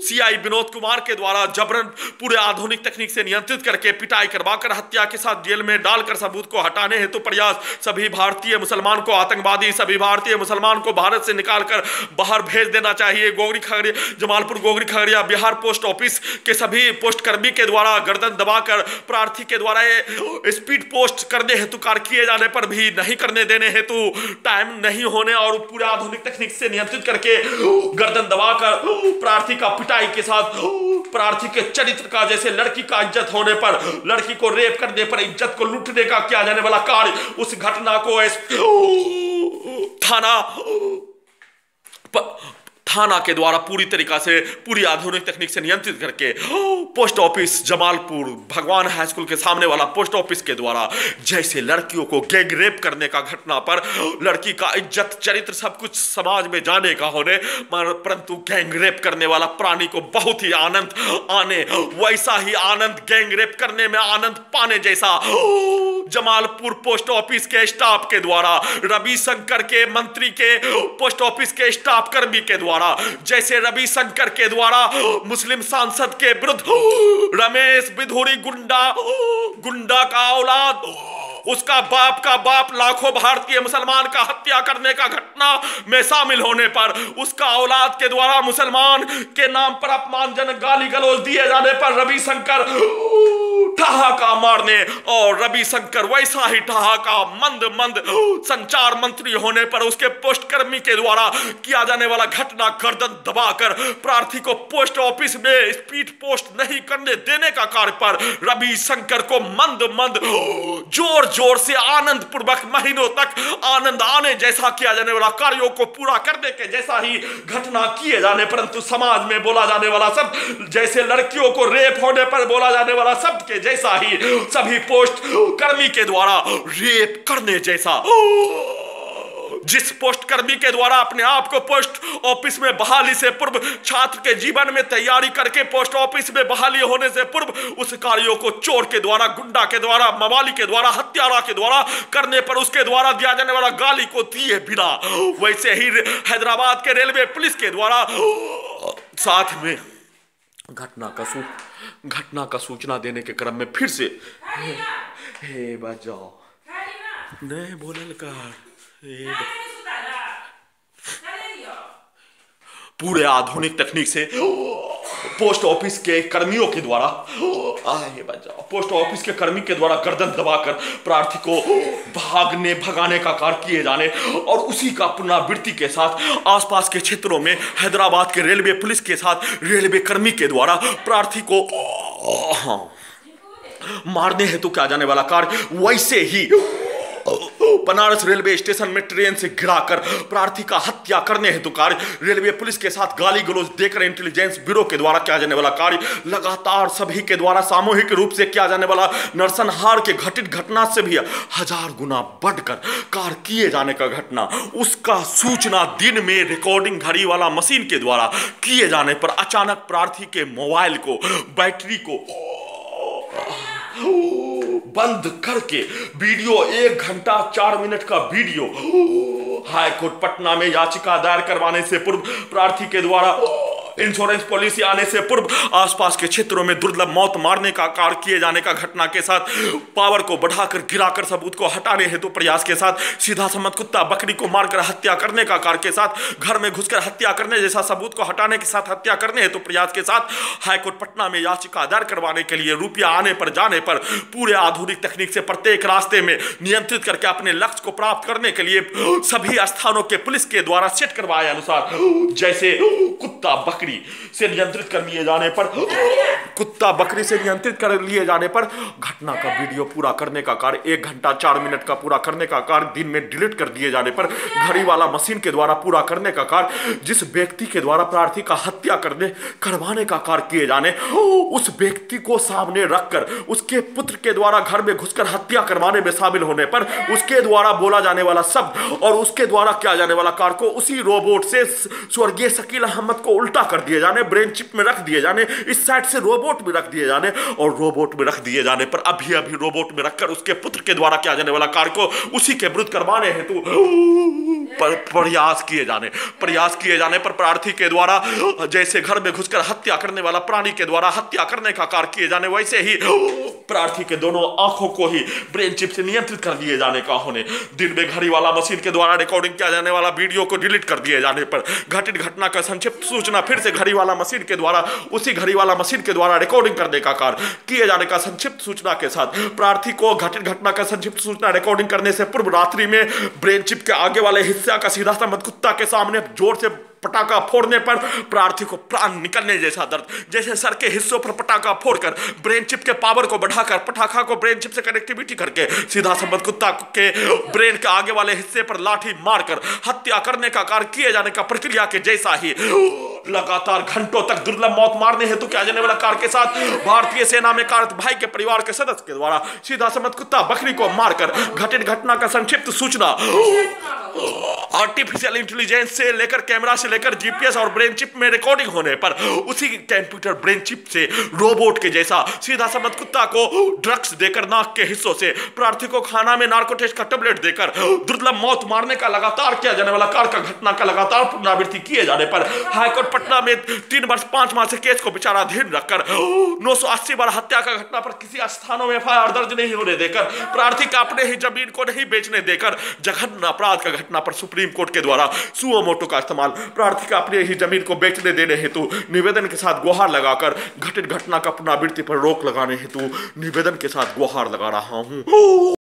सीआई विनोद कुमार के द्वारा जबरन पूरे आधुनिक तकनीक से नियंत्रित करके पिटाई करवाकर हत्या के साथ जेल में डालकर सबूत को हटाने हेतु प्रयास, सभी भारतीय मुसलमान को आतंकवादी, सभी भारतीय मुसलमान को भारत से निकालकर बाहर भेज देना चाहिए। गोगरी खगड़िया, जमालपुर गोगरी खगड़िया बिहार पोस्ट ऑफिस के सभी पोस्ट कर्मी के द्वारा गर्दन दबाकर प्रार्थी के द्वारा स्पीड पोस्ट करने हेतु कार्य किए जाने पर भी नहीं करने देने हेतु, टाइम नहीं होने और पूरा आधुनिक तकनीक से नियंत्रित करके गर्दन दबाकर प्रार्थी का पिटाई के साथ प्रार्थी के चरित्र का, जैसे लड़की का इज्जत होने पर, लड़की को रेप करने पर इज्जत को लूटने का किया जाने वाला कार्य, उस घटना को थाना के द्वारा पूरी तरीका से पूरी आधुनिक तकनीक से नियंत्रित करके पोस्ट ऑफिस जमालपुर भगवान हाई स्कूल के सामने वाला पोस्ट ऑफिस के द्वारा जैसे लड़कियों को गैंग रेप करने का घटना पर लड़की का इज्जत चरित्र सब कुछ समाज में जाने का होने, परंतु गैंग रेप करने वाला प्राणी को बहुत ही आनंद आने, वैसा ही आनंद गैंग रेप करने में आनंद पाने जैसा जमालपुर पोस्ट ऑफिस के स्टाफ के द्वारा, रविशंकर के मंत्री के पोस्ट ऑफिस के स्टाफ कर्मी के द्वारा, जैसे रविशंकर के द्वारा मुस्लिम सांसद के विरुद्ध रमेश बिधूरी गुंडा का औलाद, उसका बाप का बाप लाखों भारतीय मुसलमान का हत्या करने का घटना में शामिल होने पर उसका औलाद के द्वारा मुसलमान के नाम पर अपमानजनक गाली गलौज दिए जाने पर रविशंकर ठहाका मारने, और रविशंकर वैसा ही ठहाका मंद संचार मंत्री होने पर उसके पोस्ट कर्मी के द्वारा किया जाने वाला घटना गर्दन दबाकर प्रार्थी को पोस्ट ऑफिस में स्पीड पोस्ट नहीं करने देने का कार्य पर रविशंकर को मंद जोर से आनंद पूर्वक महीनों तक आनंद आने जैसा किया जाने वाला कार्यों को पूरा करने के जैसा ही घटना किए जाने, परंतु समाज में बोला जाने वाला शब्द जैसे लड़कियों को रेप होने पर बोला जाने वाला शब्द के जैसा ही सभी पोस्ट कर्मी के द्वारा रेप करने जैसा, जिस पोस्ट कर्मी के द्वारा अपने आप को पोस्ट ऑफिस में बहाली से पूर्व छात्र के जीवन में तैयारी करके पोस्ट ऑफिस में बहाली होने से पूर्व उस कार्यों को चोर के द्वारा, गुंडा के द्वारा, मवाली के द्वारा, हत्यारा के द्वारा करने पर उसके द्वारा दिया जाने वाला गाली को दिए बिना, वैसे ही हैदराबाद के रेलवे पुलिस के द्वारा साथ में घटना का सूचना देने के क्रम में फिर से हे बजाओ नहीं बोलल कर पूरे आधुनिक तकनीक से पोस्ट ऑफिस के कर्मियों के द्वारा पोस्ट ऑफिस के कर्मी के द्वारा गर्दन दबाकर प्रार्थी को भगाने का कार्य किए जाने, और उसी का पुनरावृत्ति के साथ आसपास के क्षेत्रों में हैदराबाद के रेलवे पुलिस के साथ रेलवे कर्मी के द्वारा प्रार्थी को मारने हेतु किया जाने वाला कार्य, वैसे ही बनारस रेलवे स्टेशन में ट्रेन से गिराकर प्रार्थी का हत्या करने हेतु कार्य रेलवे पुलिस के साथ गाली गलौज देकर इंटेलिजेंस ब्यूरो के द्वारा किया जाने वाला कार्य, लगातार सभी के द्वारा सामूहिक रूप से किया जाने वाला नरसंहार के घटित घटना से भी 1000 गुना बढ़कर कार्य किए जाने का घटना, उसका सूचना दिन में रिकॉर्डिंग घड़ी वाला मशीन के द्वारा किए जाने पर अचानक प्रार्थी के मोबाइल को बैटरी को बंद करके वीडियो 1 घंटा 4 मिनट का वीडियो हाई कोर्ट पटना में याचिका दायर करवाने से पूर्व प्रार्थी के द्वारा इंश्योरेंस पॉलिसी आने से पूर्व आसपास के क्षेत्रों में दुर्लभ मौत मारने का कार्य किए जाने का घटना के साथ पावर को बढ़ाकर गिराकर सबूत को हटाने हेतु प्रयास के साथ सीधा सम्मत कुत्ता बकरी को मारकर हत्या करने का कार्य के साथ घर में घुसकर हत्या करने जैसा सबूत को हटाने के साथ हत्या करने हेतु प्रयास के साथ हाईकोर्ट पटना में याचिका दायर करवाने के लिए रुपया आने पर जाने पर पूरे आधुनिक तकनीक से प्रत्येक रास्ते में नियंत्रित करके अपने लक्ष्य को प्राप्त करने के लिए सभी स्थानों के पुलिस के द्वारा सेट करवाए अनुसार जैसे कुत्ता बकरी से नियंत्रित कर लिए जाने पर घटना का वीडियो पूरा करने का कार्य 1 घंटा 4 मिनट का पूरा करने का कार्य दिन में डिलीट कर दिए जाने पर घड़ी वाला मशीन के द्वारा पूरा करने का कार्य जिस व्यक्ति के द्वारा प्रार्थी का हत्या करवाने का कार्य किए जाने उस व्यक्ति को सामने रखकर उसके पुत्र के द्वारा घर में घुसकर हत्या करवाने में शामिल होने पर उसके द्वारा बोला जाने वाला शब्द और उसके द्वारा किया जाने वाला कार्य को उसी रोबोट से स्वर्गीय शकील अहमद को उल्टा कर दिए जाने, ब्रेन चिप में रख दिए जाने, इस साइड से रोबोट में रख दिए जाने, और रोबोट में रख दिए जाने पर अभी रोबोट में रखकर उसके पुत्र के द्वारा किया जाने वाला कार्य को उसी के विरुद्ध करवाने हेतु प्रयास किए जाने पर प्रार्थी के द्वारा जैसे घर में घुसकर हत्या करने वाला प्राणी के द्वारा हत्या करने का कार्य किए जाने, वैसे ही प्रार्थी के दोनों आंखों को ही ब्रेन चिप से नियंत्रित कर दिए जाने का होने, दिन में घड़ी वाला मशीन के द्वारा रिकॉर्डिंग किया जाने वाला वीडियो को डिलीट कर दिए जाने पर घटित घटना का संक्षिप्त सूचना फिर से घड़ी वाला मशीन के द्वारा उसी घड़ी वाला मशीन के द्वारा रिकॉर्डिंग करने का कार्य किए जाने का संक्षिप्त सूचना के साथ प्रार्थी को घटित घटना का संक्षिप्त सूचना रिकॉर्डिंग करने से पूर्व रात्रि में ब्रेन चिप के आगे वाले हिस्सा का सीधा सा मत कुत्ता के सामने जोर से पटाखा फोड़ने पर प्रार्थी को प्राण निकलने जैसा दर्द, जैसे सर के हिस्सों पर पटाखा फोड़कर ब्रेन चिप के पावर को बढ़ाकर पटाखा को ब्रेन चिप से कनेक्टिविटी करके सीधा संबंध कुत्ता के ब्रेन के आगे वाले हिस्से पर लाठी मारकर हत्या करने का कार्य किए जाने का प्रक्रिया के जैसा ही लगातार घंटों तक दुर्लभ मौत मारने हेतु किया जाने वाला कार्य के साथ भारतीय सेना में कार्यरत भाई के परिवार के सदस्य के द्वारा सीधा संबंध कुत्ता बकरी को मारकर घटित घटना का संक्षिप्त सूचना आर्टिफिशियल इंटेलिजेंस से लेकर कैमरा से लेकर जीपीएस और ब्रेन चिप में रिकॉर्डिंग होने पर उसी कंप्यूटर ब्रेन चिप से रोबोट के जैसा सीधा संबंध कुत्ता को ड्रग्स देकर नाक के हिस्सों से प्रार्थी को खाना में नार्कोटिक्स का टेबलेट देकर दुर्लभ मौत मारने का लगातार किया जाने वाला कार्य का घटना का लगातार पुनरावृत्ति किए जाने पर हाईकोर्ट पटना में 3 वर्ष 5 माह से केस को विचाराधीन रखकर 980 बार हत्या का घटना पर किसी स्थानों में एफआईआर दर्ज नहीं होने देकर प्रार्थी का अपने ही जमीन को नहीं बेचने देकर जघन्य अपराध का घटना पर सुप्रीम कोर्ट के द्वारा सुओ मोटो का इस्तेमाल प्रार्थी का अपने ही जमीन को बेचने देने हेतु निवेदन के साथ गुहार लगाकर घटित घटना का पुनरावृत्ति पर रोक लगाने हेतु निवेदन के साथ गुहार लगा रहा हूं।